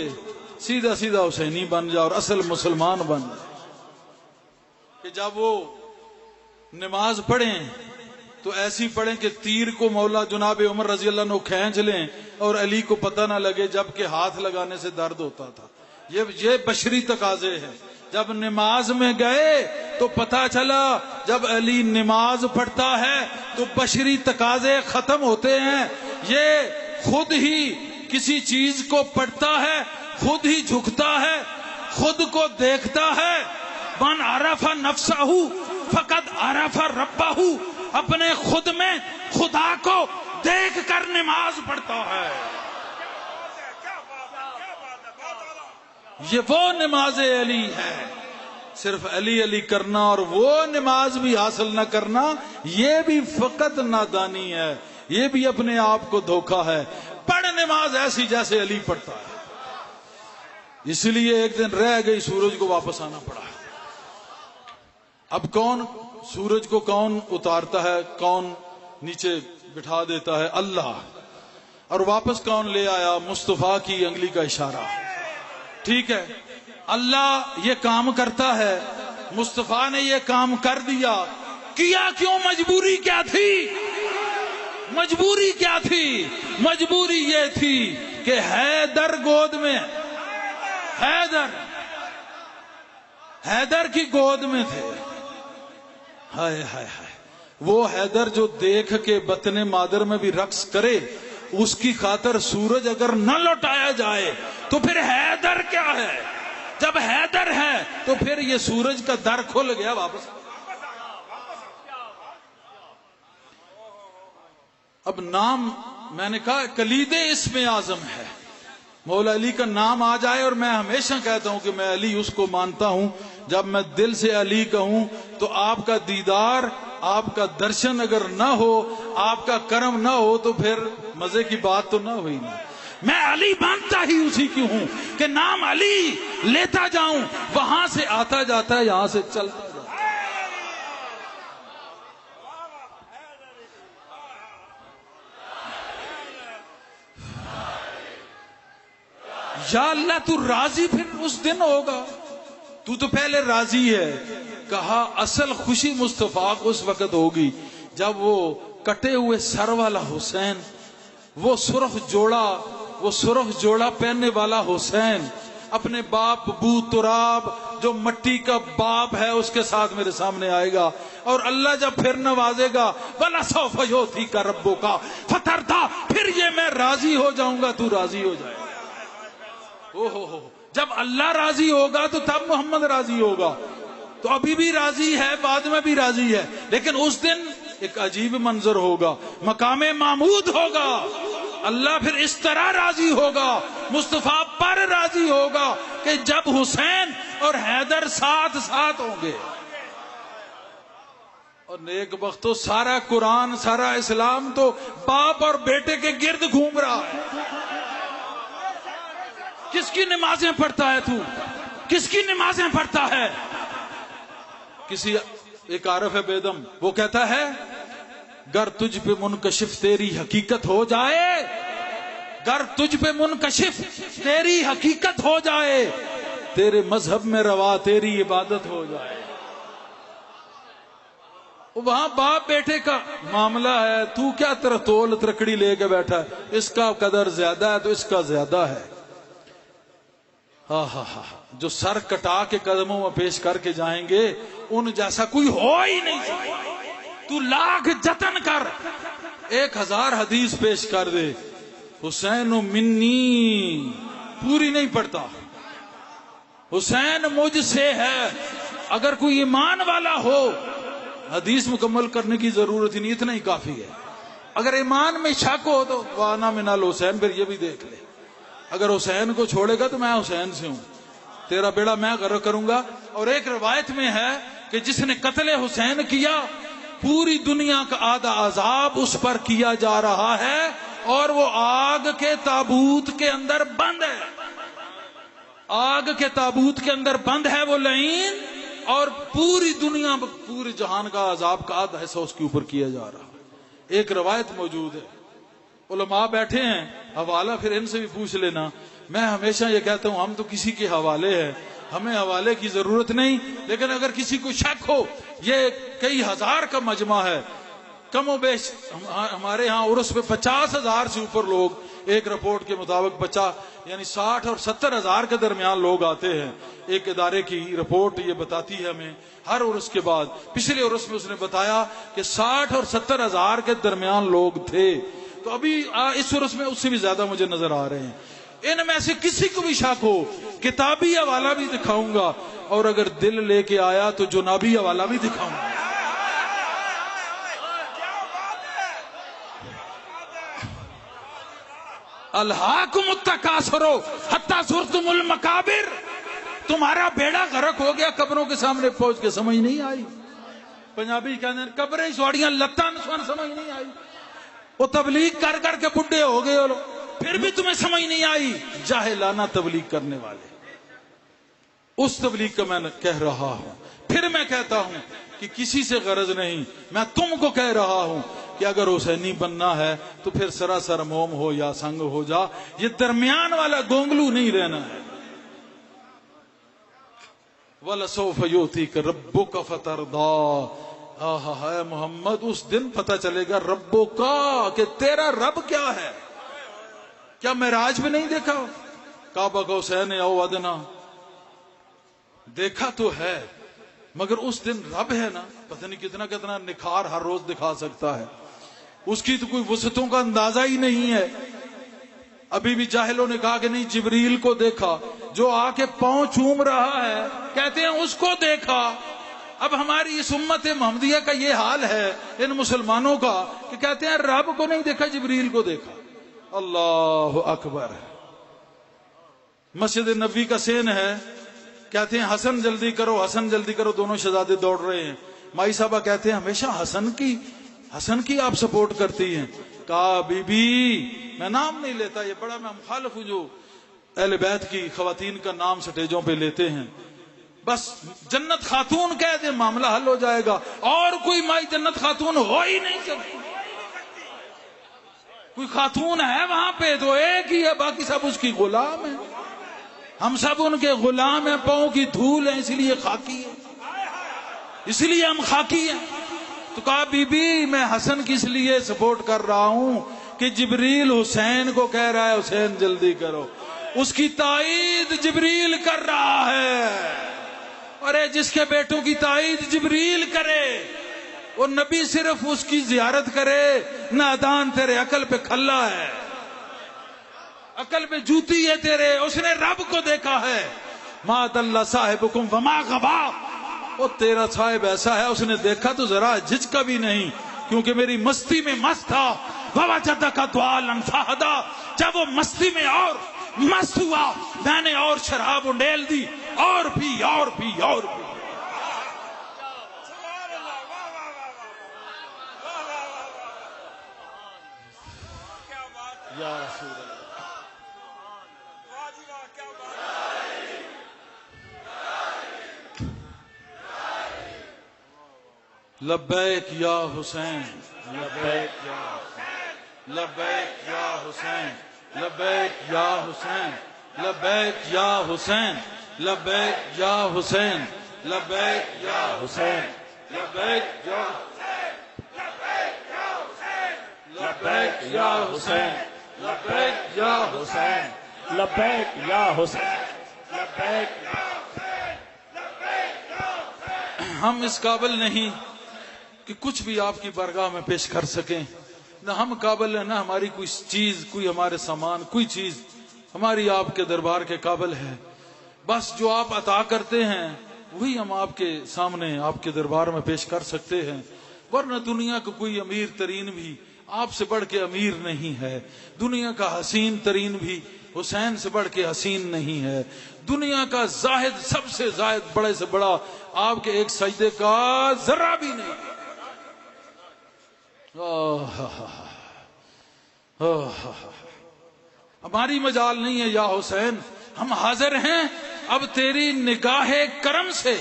سیدھا سیدھا حسینی بن جا اور اصل مسلمان بن جا. کہ جب وہ نماز پڑھیں تو ایسی پڑھیں کہ تیر کو مولا جناب عمر رضی اللہ عنہ کھینچ لیں اور علی کو پتہ نہ لگے جبکہ ہاتھ لگانے سے درد ہوتا تھا. یہ بشری تقاضے ہیں. جب نماز میں گئے تو پتہ چلا جب علی نماز پڑھتا ہے تو بشری تقاضے ختم ہوتے ہیں. یہ خود ہی کسی چیز کو پڑھتا ہے، خود ہی جھکتا ہے، خود کو دیکھتا ہے. من عرف نفسہ فقد عرف ربہ، اپنے خود میں خدا کو دیکھ کر نماز پڑھتا ہے. یہ وہ نماز علی ہے. صرف علی علی کرنا اور وہ نماز بھی حاصل نہ کرنا، یہ بھی فقط نادانی ہے، یہ بھی اپنے آپ کو دھوکا ہے. پڑھ نماز ایسی جیسے علی پڑھتا ہے. اس لیے ایک دن رہ گئی، سورج کو واپس آنا پڑا. اب کون سورج کو کون اتارتا ہے، کون نیچے بٹھا دیتا ہے؟ اللہ. اور واپس کون لے آیا؟ مصطفیٰ کی انگلی کا اشارہ. ٹھیک ہے، اللہ یہ کام کرتا ہے، مصطفیٰ نے یہ کام کر دیا. کیا کیوں؟ مجبوری کیا تھی؟ مجبوری کیا تھی؟ مجبوری یہ تھی کہ حیدر گود میں، حیدر کی گود میں تھے. ہائے ہائے ہائے، وہ حیدر جو دیکھ کے بطن مادر میں بھی رقص کرے، اس کی خاطر سورج اگر نہ لوٹایا جائے تو پھر حیدر کیا ہے؟ جب حیدر ہے تو پھر یہ سورج کا در کھل گیا واپس. اب نام میں نے کہا کلید اسم اعظم ہے. مولا علی کا نام آ جائے، اور میں ہمیشہ کہتا ہوں کہ میں علی اس کو مانتا ہوں جب میں دل سے علی کہوں تو آپ کا دیدار، آپ کا درشن اگر نہ ہو، آپ کا کرم نہ ہو تو پھر مزے کی بات تو نہ ہوئی نا. میں علی مانتا ہی اسی کی ہوں کہ نام علی لیتا جاؤں، وہاں سے آتا جاتا ہے، یہاں سے چلتا جاتا ہے. یا اللہ تو راضی پھر اس دن ہوگا. تو پہلے راضی ہے. کہا اصل خوشی مصطفیٰ کو اس وقت ہوگی جب وہ کٹے ہوئے سر والا حسین، وہ سرخ جوڑا پہننے والا حسین اپنے باپ ابو تراب جو مٹی کا باپ ہے اس کے ساتھ میرے سامنے آئے گا، اور اللہ جب پھر نوازے گا وَلَسَوْفَ يُعْطِيكَ رَبُّكَ فَتَرْضَىٰ، پھر یہ میں راضی ہو جاؤں گا، تو راضی ہو جائے. جب اللہ راضی ہوگا تو تب محمد راضی ہوگا. تو ابھی بھی راضی ہے، بعد میں بھی راضی ہے، لیکن اس دن ایک عجیب منظر ہوگا، مقام محمود ہوگا. اللہ پھر اس طرح راضی ہوگا، مصطفیٰ پر راضی ہوگا کہ جب حسین اور حیدر ساتھ ساتھ ہوں گے. اور نیک بختو، سارا قرآن، سارا اسلام تو باپ اور بیٹے کے گرد گھوم رہا ہے. کس کی نمازیں پڑھتا ہے تو؟ کس کی نمازیں پڑھتا ہے؟ کسی ایک عارف بیدم وہ کہتا ہے گر تجھ پہ منکشف تیری حقیقت ہو جائے، گر تجھ پہ منکشف تیری حقیقت ہو جائے، تیرے مذہب میں روا تیری عبادت ہو جائے. وہاں باپ بیٹے کا معاملہ ہے، تو کیا ترتول ترکڑی لے کے بیٹھا ہے، اس کا قدر زیادہ ہے تو اس کا زیادہ ہے. جو سر کٹا کے قدموں میں پیش کر کے جائیں گے ان جیسا کوئی ہو ہی نہیں سکتا. تو لاکھ جتن کر 1000 حدیث پیش کر دے، حسین منی پوری نہیں پڑتا. حسین مجھ سے ہے. اگر کوئی ایمان والا ہو حدیث مکمل کرنے کی ضرورت ہی نہیں، اتنا ہی کافی ہے. اگر ایمان میں شک ہو تو وانا من الحسین، پھر یہ بھی دیکھ لے. اگر حسین کو چھوڑے گا تو میں حسین سے ہوں، تیرا بیڑا میں غرق کروں گا. اور ایک روایت میں ہے کہ جس نے قتل حسین کیا پوری دنیا کا آدھا عذاب اس پر کیا جا رہا ہے، اور وہ آگ کے تابوت کے اندر بند ہے. آگ کے تابوت کے اندر بند ہے وہ لعین، اور پوری دنیا پورے جہان کا عذاب کا آدھا حصہ اس کے اوپر کیا جا رہا. ایک روایت موجود ہے، علماء بیٹھے ہیں، حوالہ پھر ان سے بھی پوچھ لینا. میں ہمیشہ یہ کہتا ہوں ہم تو کسی کے حوالے ہیں، ہمیں حوالے کی ضرورت نہیں، لیکن اگر کسی کو شک ہو، یہ کئی ہزار کا مجمع ہے، کم و بیش ہمارے ہاں عرس پہ 50,000 سے اوپر لوگ ایک رپورٹ کے مطابق بچہ یعنی 60 اور 70 ہزار کے درمیان لوگ آتے ہیں. ایک ادارے کی رپورٹ یہ بتاتی ہے ہمیں ہر عرس کے بعد. پچھلے عرس میں اس نے بتایا کہ 60 اور 70 ہزار کے درمیان لوگ تھے. تو ابھی اس عرس میں اس سے بھی زیادہ مجھے نظر آ رہے ہیں. ان میں سے کسی کو بھی شک ہو کتابی حوالہ بھی دکھاؤں گا اور اگر دل لے کے آیا تو جنابی حوالہ بھی دکھاؤں گا. الہاکم التکاثر حتی زرتم المقابر. تمہارا بیڑا غرق ہو گیا قبروں کے سامنے پہنچ کے سمجھ نہیں آئی. پنجابی کہتے ہیں قبریں سوڑیاں لتاں سمجھ نہیں آئی. وہ تبلیغ کر کر کے بڈھے ہو گئے پھر بھی تمہیں سمجھ نہیں آئی. جاہلانہ تبلیغ کرنے والے. اس تبلیغ کا میں کہہ رہا ہوں. پھر میں کہتا ہوں کہ کسی سے غرض نہیں. میں تم کو کہہ رہا ہوں کہ اگر حسینی بننا ہے تو پھر سراسر موم ہو یا سنگ ہو جا. یہ درمیان والا گونگلو نہیں رہنا ہے. وَلَسَوْفَ يُؤْتِيكَ رَبُّكَ فَتَرْضَىٰ. اے محمد اس دن پتہ چلے گا ربو کا کہ تیرا رب کیا ہے. کیا معراج میں نہیں دیکھا کعبہ کا حسین او ادنا دیکھا تو ہے مگر اس دن رب ہے نا پتہ نہیں کتنا کتنا نکھار ہر روز دکھا سکتا ہے. اس کی تو کوئی وسعتوں کا اندازہ ہی نہیں ہے. ابھی بھی جاہلوں نے کہا کہ نہیں جبریل کو دیکھا جو آ کے پاؤں چوم رہا ہے کہتے ہیں اس کو دیکھا. اب ہماری اس امت محمدیہ کا یہ حال ہے ان مسلمانوں کا کہ کہتے ہیں رب کو نہیں دیکھا جبریل کو دیکھا. اللہ اکبر. مسجد نبوی کا سین ہے کہتے ہیں حسن جلدی کرو حسن جلدی کرو. دونوں شہزادے دوڑ رہے ہیں. مائی صاحبہ کہتے ہیں ہمیشہ حسن کی آپ سپورٹ کرتی ہیں. کہا بی بی میں نام نہیں لیتا یہ بڑا میں مخالف ہوں جو اہل بیت کی خواتین کا نام سٹیجوں پہ لیتے ہیں. بس جنت خاتون کہہ دے معاملہ حل ہو جائے گا. اور کوئی مائی جنت خاتون ہو ہی نہیں سکتی. کوئی خاتون ہے وہاں پہ تو ایک ہی ہے باقی سب اس کی غلام ہیں. ہم سب ان کے غلام ہیں. پاؤں کی دھول ہیں اس لیے خاکی ہے اس لیے ہم خاکی ہیں. تو کہا بی بی میں حسن کی اس لیے سپورٹ کر رہا ہوں کہ جبریل حسین کو کہہ رہا ہے حسین جلدی کرو. اس کی تائید جبریل کر رہا ہے. ارے جس کے بیٹوں کی تائید جبریل کرے وہ نبی صرف اس کی زیارت کرے. نادان تیرے عقل پہ کھلا ہے عقل پہ جوتی ہے تیرے. اس نے رب کو دیکھا ہے. ما ضل صاحبکم وما غوا. وہ تیرا صاحب ایسا ہے اس نے دیکھا تو ذرا جھجکا بھی نہیں کیونکہ میری مستی میں مست تھا. ووجدک ضالا فہدی. جب وہ مستی میں اور مست ہوا میں نے اور شراب انڈیل دی اور بھی اور بھی اور بھی. یا رسول اللہ لبیک یا حسین لبیک یا حسین لبیک یا حسین لبیک یا حسین لبیک یا حسین لبیک یا حسین لبیک یا حسین لبیک یا لبیک یا حسین لبیک یا حسین لبیک یا حسین لبیک. ہم اس قابل نہیں کہ کچھ بھی آپ کی بارگاہ میں پیش کر سکیں. نہ ہم قابل ہیں نہ ہماری کوئی چیز کوئی ہمارے سامان کوئی چیز ہماری آپ کے دربار کے قابل ہے. بس جو آپ عطا کرتے ہیں وہی ہم آپ کے سامنے آپ کے دربار میں پیش کر سکتے ہیں. ورنہ دنیا کا کوئی امیر ترین بھی آپ سے بڑھ کے امیر نہیں ہے. دنیا کا حسین ترین بھی حسین سے بڑھ کے حسین نہیں ہے. دنیا کا زاہد سب سے زاہد بڑے سے بڑا آپ کے ایک سجدے کا ذرہ بھی نہیں. ہماری مجال نہیں ہے یا حسین. ہم حاضر ہیں اب تیری نگاہ کرم سے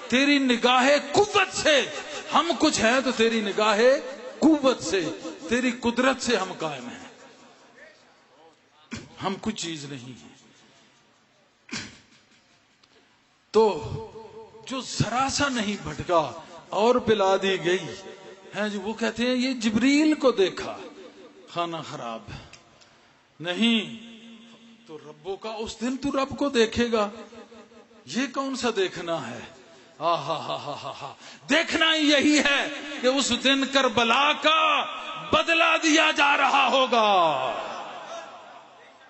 تیری نگاہ قوت سے. ہم کچھ ہیں تو تیری نگاہ قوت سے تیری قدرت سے ہم قائم ہیں. ہم کچھ چیز نہیں ہیں. تو جو ذرا سا نہیں بھٹکا اور پلا دی گئی ہے جو وہ کہتے ہیں یہ جبریل کو دیکھا. خانہ خراب نہیں تو ربوں کا اس دن تو رب کو دیکھے گا. یہ کون سا دیکھنا ہے؟ دیکھنا ہی یہی ہے کہ اس دن کربلا کا بدلہ دیا جا رہا ہوگا.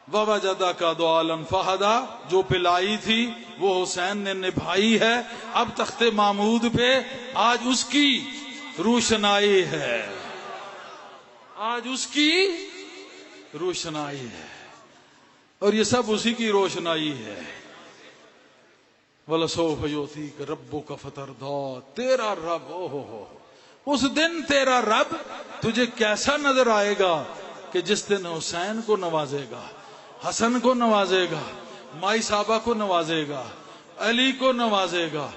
وَوَجَدَكَ ضَالًّا فَهَدَىٰ، جو پلائی تھی وہ حسین نے نبھائی ہے. اب تخت محمود پہ آج اس کی روشنائی ہے، آج اس کی روشنائی ہے، اور یہ سب اسی کی روشنائی ہے. وَلَسَوْفَ يُعْطِيكَ رَبُّكَ فَتَرْضَىٰ، تیرا رب، اس دن تیرا رب تجھے کیسا نظر آئے گا کہ جس دن حسین کو نوازے گا، حسن کو نوازے گا، مائی صاحبہ کو نوازے گا، علی کو نوازے گا.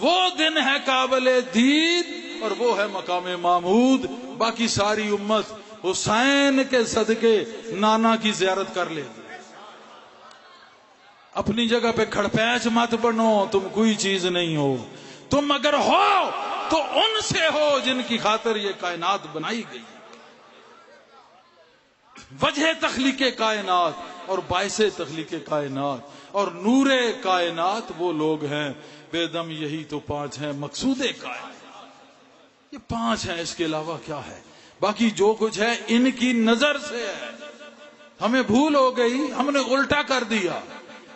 وہ دن ہے قابل دید اور وہ ہے مقام محمود. باقی ساری امت حسین کے صدقے نانا کی زیارت کر لے گی. اپنی جگہ پہ کھڑپیچ مت بنو، تم کوئی چیز نہیں ہو. تم اگر ہو تو ان سے ہو جن کی خاطر یہ کائنات بنائی گئی. وجہ تخلیق کائنات اور باعث تخلیق کائنات اور نور کائنات وہ لوگ ہیں. بے دم یہی تو 5 ہیں مقصود کائنات. یہ 5 ہیں، اس کے علاوہ کیا ہے؟ باقی جو کچھ ہے ان کی نظر سے ہے. ہمیں بھول ہو گئی، ہم نے الٹا کر دیا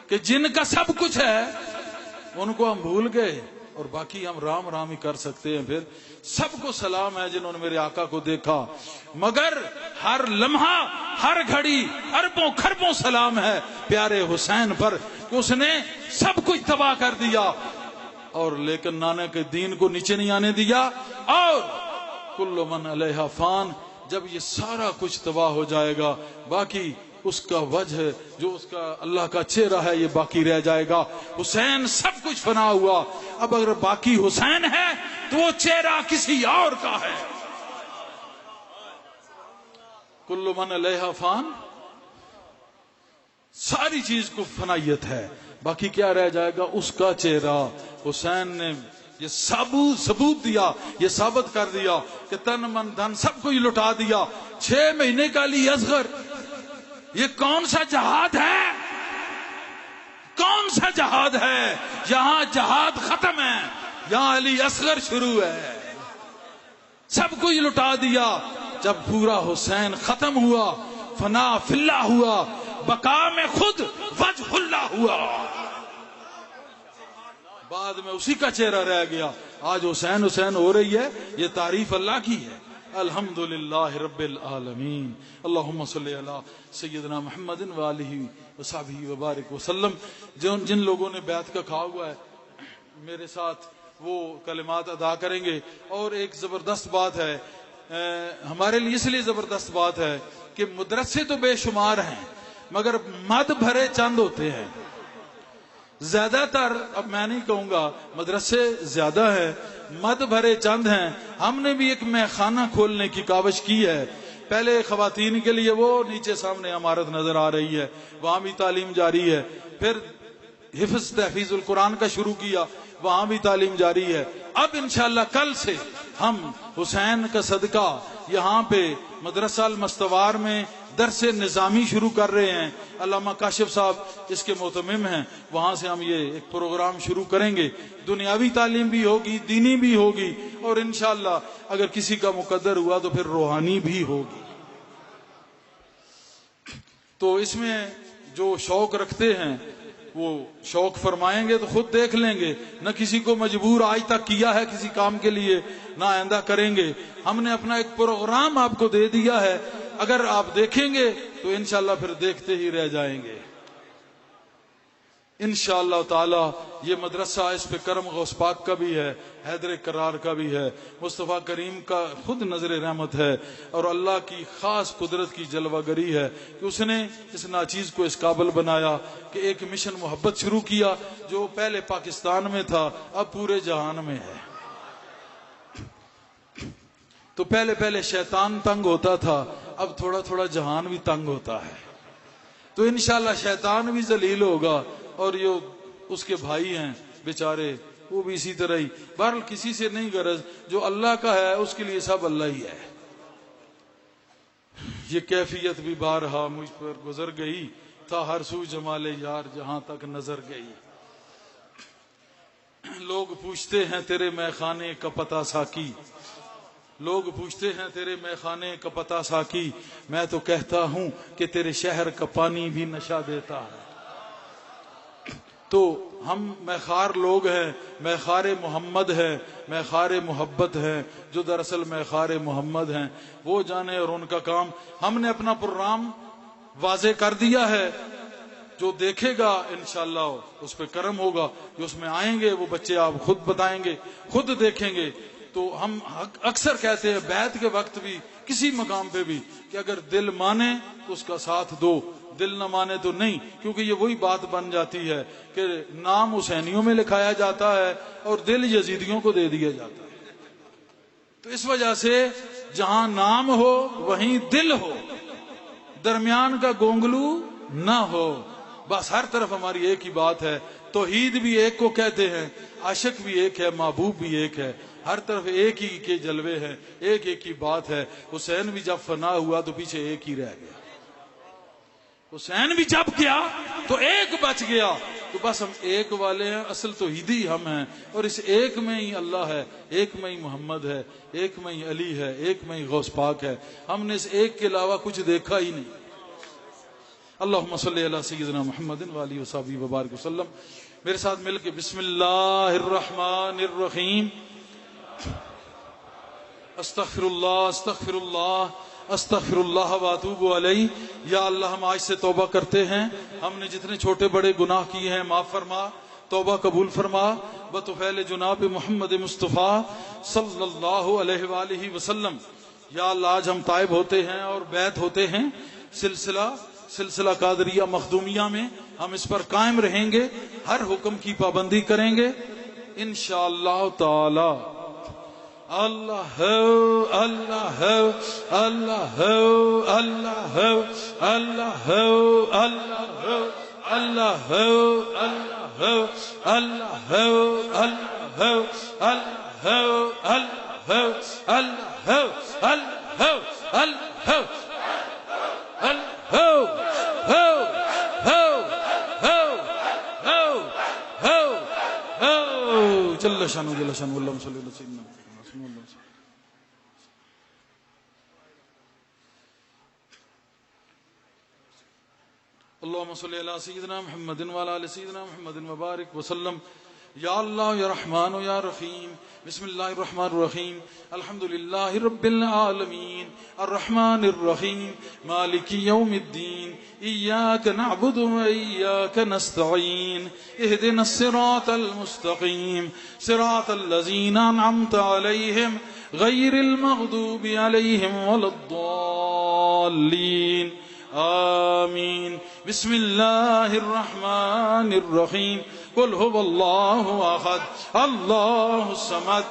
کہ جن کا سب کچھ ہے ان کو ہم بھول گئے اور باقی ہم رام رام ہی کر سکتے ہیں. پھر سب کو سلام ہے جنہوں نے میرے آقا کو دیکھا، مگر ہر لمحہ ہر گھڑی اربوں کھربوں سلام ہے پیارے حسین پر کہ اس نے سب کچھ تباہ کر دیا اور لیکن نانا کے دین کو نیچے نہیں آنے دیا. اور کل من علیہا فان، جب یہ سارا کچھ تباہ ہو جائے گا باقی اس کا وجہ جو اس کا اللہ کا چہرہ ہے یہ باقی رہ جائے گا. حسین سب کچھ فنا ہوا، اب اگر باقی حسین ہے تو وہ چہرہ کسی اور کا ہے. کل من علیہا فان، ساری چیز کو فنائیت ہے، باقی کیا رہ جائے گا؟ اس کا چہرہ. حسین نے یہ ثبوت دیا، یہ ثابت کر دیا کہ تن من دھن سب کو ہی لٹا دیا. 6 مہینے کا علی اصغر، یہ کون سا جہاد ہے؟ کون سا جہاد ہے؟ یہاں جہاد ختم ہے، یہاں علی اصغر شروع ہے. سب کو ہی لٹا دیا. جب پورا حسین ختم ہوا، فنا فی اللہ ہوا، بقا میں خود وجہ اللہ ہوا، بعد میں اسی کا چہرہ رہ گیا. آج حسین حسین ہو رہی ہے، یہ تعریف اللہ کی ہے. الحمدللہ رب العالمین. اللہم صلی علی سیدنا محمد وآلہ وصحبہ وبارک وسلم. جن لوگوں نے بیعت کا کھا ہوا ہے میرے ساتھ وہ کلمات ادا کریں گے. اور ایک زبردست بات ہے ہمارے لیے، اس لیے زبردست بات ہے کہ مدرسے تو بے شمار ہیں مگر مد بھرے چند ہوتے ہیں. زیادہ تر، اب میں نہیں کہوں گا مدرسے زیادہ ہیں، مد بھرے چند ہیں. ہم نے بھی ایک میخانہ کھولنے کی کاوش کی ہے. پہلے خواتین کے لیے وہ نیچے سامنے عمارت نظر آ رہی ہے، وہاں بھی تعلیم جاری ہے. پھر حفظ تحفیظ القرآن کا شروع کیا، وہاں بھی تعلیم جاری ہے. اب انشاءاللہ کل سے ہم حسین کا صدقہ یہاں پہ مدرسہ المستوار میں درس نظامی شروع کر رہے ہیں. علامہ کاشف صاحب اس کے مہتمم ہیں، وہاں سے ہم یہ ایک پروگرام شروع کریں گے. دنیاوی تعلیم بھی ہوگی، دینی بھی ہوگی، اور انشاءاللہ اگر کسی کا مقدر ہوا تو پھر روحانی بھی ہوگی. تو اس میں جو شوق رکھتے ہیں وہ شوق فرمائیں گے تو خود دیکھ لیں گے. نہ کسی کو مجبور آج تک کیا ہے کسی کام کے لیے، نہ آئندہ کریں گے. ہم نے اپنا ایک پروگرام آپ کو دے دیا ہے، اگر آپ دیکھیں گے تو انشاءاللہ پھر دیکھتے ہی رہ جائیں گے انشاءاللہ تعالی. یہ مدرسہ اس پہ کرم غوث پاک کا بھی ہے، حیدر کرار کا بھی ہے، مصطفیٰ کریم کا خود نظر رحمت ہے، اور اللہ کی خاص قدرت کی جلوہ گری ہے کہ اس نے اس ناچیز کو اس قابل بنایا کہ ایک مشن محبت شروع کیا جو پہلے پاکستان میں تھا اب پورے جہان میں ہے. تو پہلے شیطان تنگ ہوتا تھا، اب تھوڑا تھوڑا جہان بھی تنگ ہوتا ہے. تو انشاءاللہ شیطان بھی ذلیل ہوگا اور یہ اس کے بھائی ہیں بیچارے وہ بھی اسی طرح ہی. بہرحال کسی سے نہیں غرض، جو اللہ کا ہے اس کے لیے سب اللہ ہی ہے. یہ کیفیت بھی بارہا مجھ پر گزر گئی، تھا ہر سو جمال یار جہاں تک نظر گئی۔ لوگ پوچھتے ہیں تیرے میخانے کا پتہ ساکی، لوگ پوچھتے ہیں تیرے میخانے کا پتہ ساکی، میں تو کہتا ہوں کہ تیرے شہر کا پانی بھی نشہ دیتا ہے۔ تو ہم میخار لوگ ہیں، میخار محمد ہے، میخار محبت ہے، جو دراصل میخار محمد ہیں، وہ جانے اور ان کا کام۔ ہم نے اپنا پروگرام واضح کر دیا ہے، جو دیکھے گا انشاءاللہ اس پہ کرم ہوگا، جو اس میں آئیں گے وہ بچے آپ خود بتائیں گے، خود دیکھیں گے۔ تو ہم اکثر کہتے ہیں بیعت کے وقت بھی، کسی مقام پہ بھی، کہ اگر دل مانے تو اس کا ساتھ دو، دل نہ مانے تو نہیں، کیونکہ یہ وہی بات بن جاتی ہے کہ نام حسینیوں میں لکھایا جاتا ہے اور دل یزیدیوں کو دے دیا جاتا ہے۔ تو اس وجہ سے جہاں نام ہو وہیں دل ہو، درمیان کا گونگلو نہ ہو، بس ہر طرف ہماری ایک ہی بات ہے۔ توحید بھی ایک کو کہتے ہیں، عاشق بھی ایک ہے، محبوب بھی ایک ہے، ہر طرف ایک ہی کے جلوے ہیں، ایک ایک کی بات ہے۔ حسین بھی جب فنا ہوا تو پیچھے ایک ہی رہ گیا، حسین بھی جب گیا تو ایک بچ گیا۔ تو بس ہم ایک والے ہیں، اصل توحیدی ہم ہیں، اور اس ایک میں ہی اللہ ہے، ایک میں ہی محمد ہے، ایک میں ہی علی ہے، ایک میں ہی غوث پاک ہے۔ ہم نے اس ایک کے علاوہ کچھ دیکھا ہی نہیں۔ اللہم صلی علی سیدنا محمد وآلہ وصحبہ وبارک وسلم۔ میرے ساتھ مل کے بسم اللہ الرحمن الرحیم۔ استغفر اللہ استغفر اللہ استغفر اللہ واتوب علیہ۔ یا اللہ ہم آج سے توبہ کرتے ہیں، ہم نے جتنے چھوٹے بڑے گناہ کیے ہیں معاف فرما، توبہ قبول فرما، بطفیل جناب محمد مصطفیٰ صلی اللہ علیہ وآلہ وسلم۔ یا اللہ آج ہم تائب ہوتے ہیں اور بیعت ہوتے ہیں، سلسلہ قادریہ مخدومیہ میں ہم اس پر قائم رہیں گے، ہر حکم کی پابندی کریں گے انشاءاللہ تعالی۔ اللہ ہو اللہ ہو اللہ ہو اللہ ہو اللہ ہو اللہ ہو اللہ ہو اللہ ہو اللہ ہو اللہ ہو اللہ ہو اللہ ہو اللہ ہو اللہ ہو اللہ ہو اللہ ہو ہو ہو ہو ہو ہو جل شانہ جل شانہ اللہم صلی اللہ علیہ وسلم۔ اللہم صلی علی سیدنا محمد وعلی آل سیدنا محمد وبارک وسلم۔ یا اللہ یا رحمان یا رحیم، بسم اللہ الرحمن الرحیم، الحمدللہ رب العالمین، الرحمن الرحیم، مالک یوم الدین، ایاک نعبد و ایاک نستعین، اہدنا الصراط المستقیم، صراط الذین انعمت علیہم غیر المغضوب علیہم ولا الضالین، آمین۔ بسم اللہ الرحمن الرحیم، قل هو اللہ احد اللہ الصمد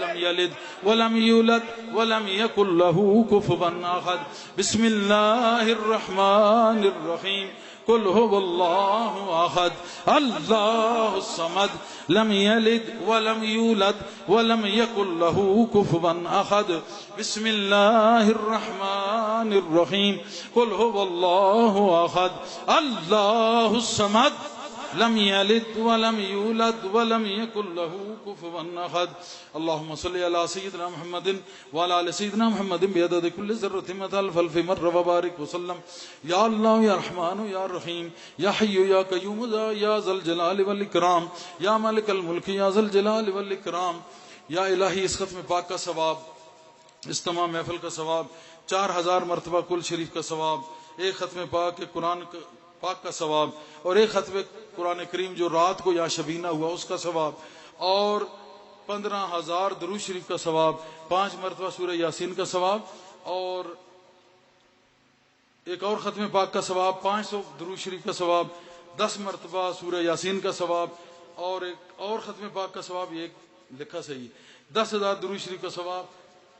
لم یلد ولم یولد ولم یکن له کفوا احد۔ بسم اللہ الرحمن الرحیم، قل هو اللہ احد اللہ الصمد لم یلد ولم یولد ولم یکن له کفوا احد۔ بسم اللہ الرحمن الرحیم، قل هو اللہ احد اللہ الصمد لم یلد ولم یولد ولم یکن له کفوا احد۔ اللہم صلی علی سیدنا محمد وعلی آل سیدنا محمد بعدد کل ذرۃ مئۃ الف الف مرہ وبارک وسلم۔ یا اللہ یا رحمان یا رحیم، یا حی یا قیوم یا ذا الجلال والاکرام، یا مالک الملک یا ذا الجلال والاکرام۔ یا الہی اس ختم پاک کا ثواب، اس تمام محفل کا ثواب، 4000 مرتبہ کل شریف کا ثواب، ایک ختم پاک قرآن پاک کا ثواب، اور ایک ختم قرآن کریم جو رات کو یا شبینہ ہوا اس کا ثواب، اور 15000 درود شریف کا ثواب، 5 مرتبہ سورہ یاسین کا ثواب، اور ایک اور ختم پاک کا ثواب، 500 درود شریف کا ثواب، 10 مرتبہ سورہ یاسین کا ثواب، اور ایک اور ختم پاک کا ثواب، یہ لکھا صحیح 10,000 درود شریف کا ثواب۔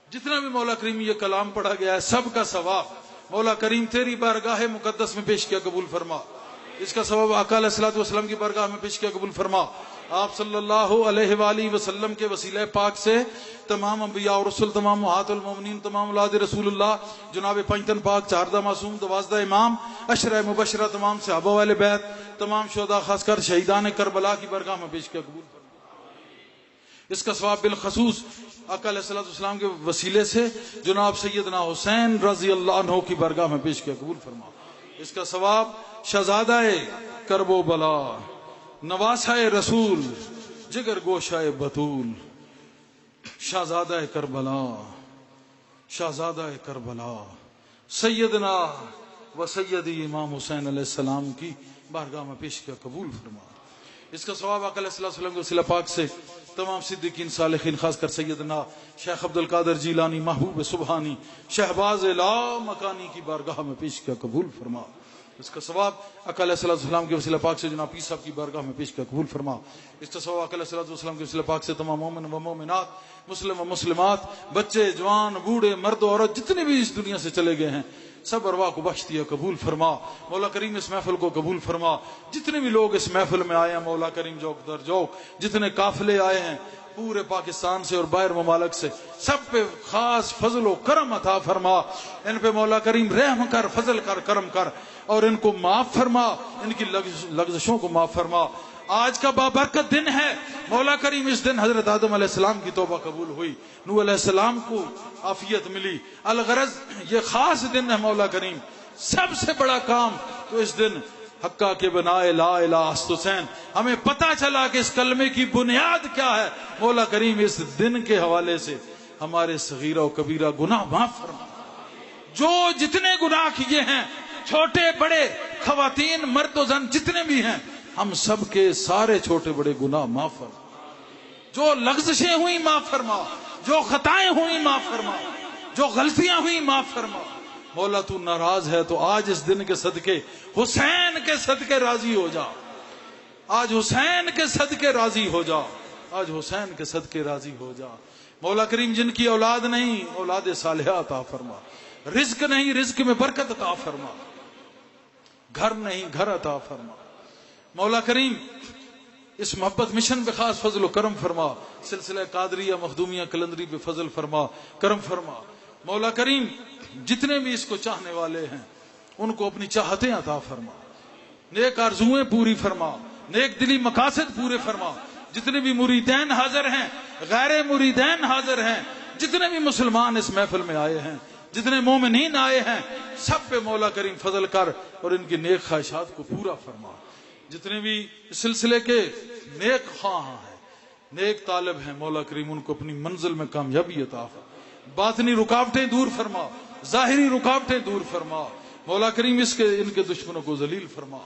جتنا بھی مولا کریم یہ کلام پڑھا گیا ہے سب کا ثواب مولا کریم تیری بارگاہ مقدس میں پیش کیا، قبول فرما۔ اس کا سبب آقا علیہ الصلوۃ والسلام کی بارگاہ میں پیش کیا قبول فرما. آپ صلی اللہ علیہ وآلہ وسلم کے وسیلہ پاک سے تمام انبیاء اور رسول، تمام امہات المومنین، تمام اولاد رسول اللہ، جناب پنجتن پاک، 14 معصوم، 12 امام، عشرہ مبشرہ، تمام صحابہ والے بیت، تمام شہداء، خاص کر شہیدان کربلا کی بارگاہ میں پیش کیا قبول فرما. اس کا ثواب بالخصوص آقا علیہ الصلوۃ والسلام کے وسیلے سے جناب سیدنا حسین رضی اللہ عنہ کی بارگاہ میں پیش کیا قبول فرما. اس کا ثواب شہزادہ کرب و بلا، نواسہ رسول، جگر گوشہ بطول، شہزادہ کربلا، شہزادہ کربلا، سیدنا و سیدی امام حسین علیہ السلام کی بارگاہ میں پیش کیا قبول فرما. اس کا ثواب آقا علیہ الصلوۃ والسلام کے وسیلہ پاک سے تمام صدیقین صالحین، خاص کر سیدنا شیخ عبد القادر جیلانی محبوب سبحانی شہباز لا مکانی کی بارگاہ میں پیش کیا قبول فرما. اس کا ثواب آقا علیہ الصلوۃ والسلام کے وسیلہ پاک سے جناب پیر صاحب کی بارگاہ میں پیش کیا قبول فرما. اس کا ثواب آقا علیہ الصلوۃ والسلام کے وسیلہ پاک سے تمام مومن و مومنات، مسلم و مسلمات، بچے، جوان، بوڑھے، مرد و عورت، جتنے بھی اس دنیا سے چلے گئے ہیں، سب ارواح کو بخش دیا قبول فرما. مولا کریم اس محفل کو قبول فرما. جتنے بھی لوگ اس محفل میں آئے ہیں مولا کریم جوک در جوک، جتنے قافلے آئے ہیں پورے پاکستان سے اور باہر ممالک سے، سب پہ خاص فضل و کرم عطا فرما. ان پہ مولا کریم رحم کر، فضل کر، کرم کر، اور ان کو معاف فرما، ان کی لغزشوں کو معاف فرما. آج کا بابرکت دن ہے مولا کریم. اس دن حضرت آدم علیہ السلام کی توبہ قبول ہوئی، نوح علیہ السلام کو عافیت ملی. الغرض یہ خاص دن ہے مولا کریم. سب سے بڑا کام تو اس دن حقہ کے بنائے لا الہ است حسین. ہمیں پتا چلا کہ اس کلمے کی بنیاد کیا ہے. مولا کریم اس دن کے حوالے سے ہمارے صغیرہ و کبیرہ گناہ معاف فرما. جو جتنے گناہ کیے ہیں، چھوٹے بڑے، خواتین، مرد و زن، جتنے بھی ہیں، ہم سب کے سارے چھوٹے بڑے گناہ معاف فرما. جو لغزشیں ہوئی معاف فرما، جو خطائیں ہوئی معاف فرما، جو غلطیاں ہوئی معاف فرما. مولا تو ناراض ہے تو آج اس دن کے صدقے حسین کے صدقے راضی ہو جا. آج حسین کے صدقے راضی ہو جا. آج حسین کے صدقے راضی ہو جا. مولا کریم جن کی اولاد نہیں، اولاد صالحہ عطا فرما. رزق نہیں، رزق میں برکت عطا فرما. گھر نہیں، گھر عطا فرما. مولا کریم اس محبت مشن پہ خاص فضل و کرم فرما. سلسلہ قادریہ مخدومیہ کلندری پہ فضل فرما، کرم فرما. مولا کریم جتنے بھی اس کو چاہنے والے ہیں ان کو اپنی چاہتیں عطا فرما، نیک آرزویں پوری فرما، نیک دلی مقاصد پورے فرما. جتنے بھی مریدین حاضر ہیں، غیر مریدین حاضر ہیں، جتنے بھی مسلمان اس محفل میں آئے ہیں، جتنے مومنین آئے ہیں، سب پہ مولا کریم فضل کر اور ان کی نیک خواہشات کو پورا فرما. جتنے بھی سلسلے کے نیک خواہاں ہیں، نیک طالب ہیں، مولا کریم ان کو اپنی منزل میں کامیابی عطا فرما. باطنی رکاوٹیں دور فرما، ظاہری رکاوٹیں دور فرما. مولا کریم ان کے دشمنوں کو ذلیل فرما.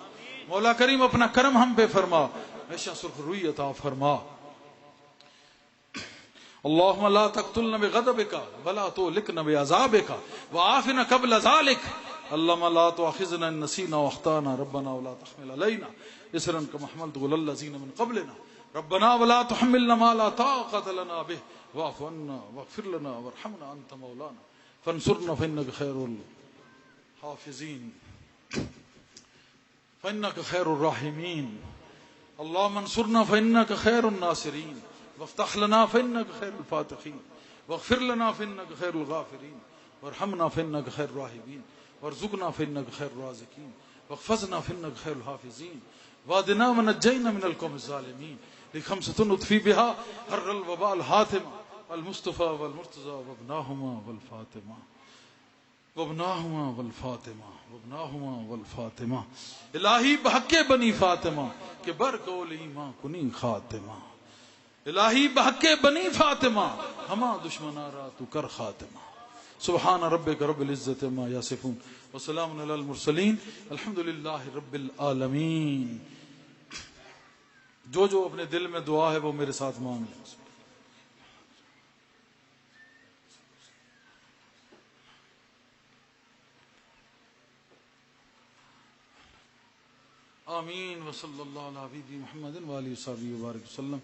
مولا کریم اپنا کرم ہم پہ فرما، ہمیشہ سرخ روئی عطا فرما. اللهم لا تقتلنا بغضبك ولا تهلكنا بعذابك وعافنا قبل ذلك. اللهم لا تؤاخذنا ان نسينا واخطانا. ربنا ولا تحمل علينا إصرا كما حملته على الذين من قبلنا. ربنا ولا تحملنا ما لا طاقة لنا به واعف عنا واغفر لنا وارحمنا انت مولانا فانصرنا فانك خير الحافظين فانك خير الراحمين. اللهم انصرنا فانك خير الناصرين وافتح لنا فانك خير الفاتحين واغفر لنا فانك خير الغافرين وارحمنا فانك خير الراحمين وارزقنا فانك خير الرازقين واحفظنا فانك خير الحافظين وادنا ونجينا من القوم الظالمين. لخمسة نطفي بها حر الوباء الحاتمة المصطفى والمرتضى وابناهما والفاطمة وابناهما والفاطمة وابناهما والفاطمة. الہی بحق بنی فاطمہ کہ برکول ایمان کنی خاتمہ. الہی بحق بنی فاطمہ ہما دشمنا را تو کر خاتمہ. سبحان ربک رب العزت ما یصفون وسلام علی المرسلین الحمد للہ رب العالمین. جو اپنے دل میں دعا ہے وہ میرے ساتھ مانگ لیں. آمین وصلی اللہ علی حبیبی محمد وآلہ وصحبہ وبارک وسلم.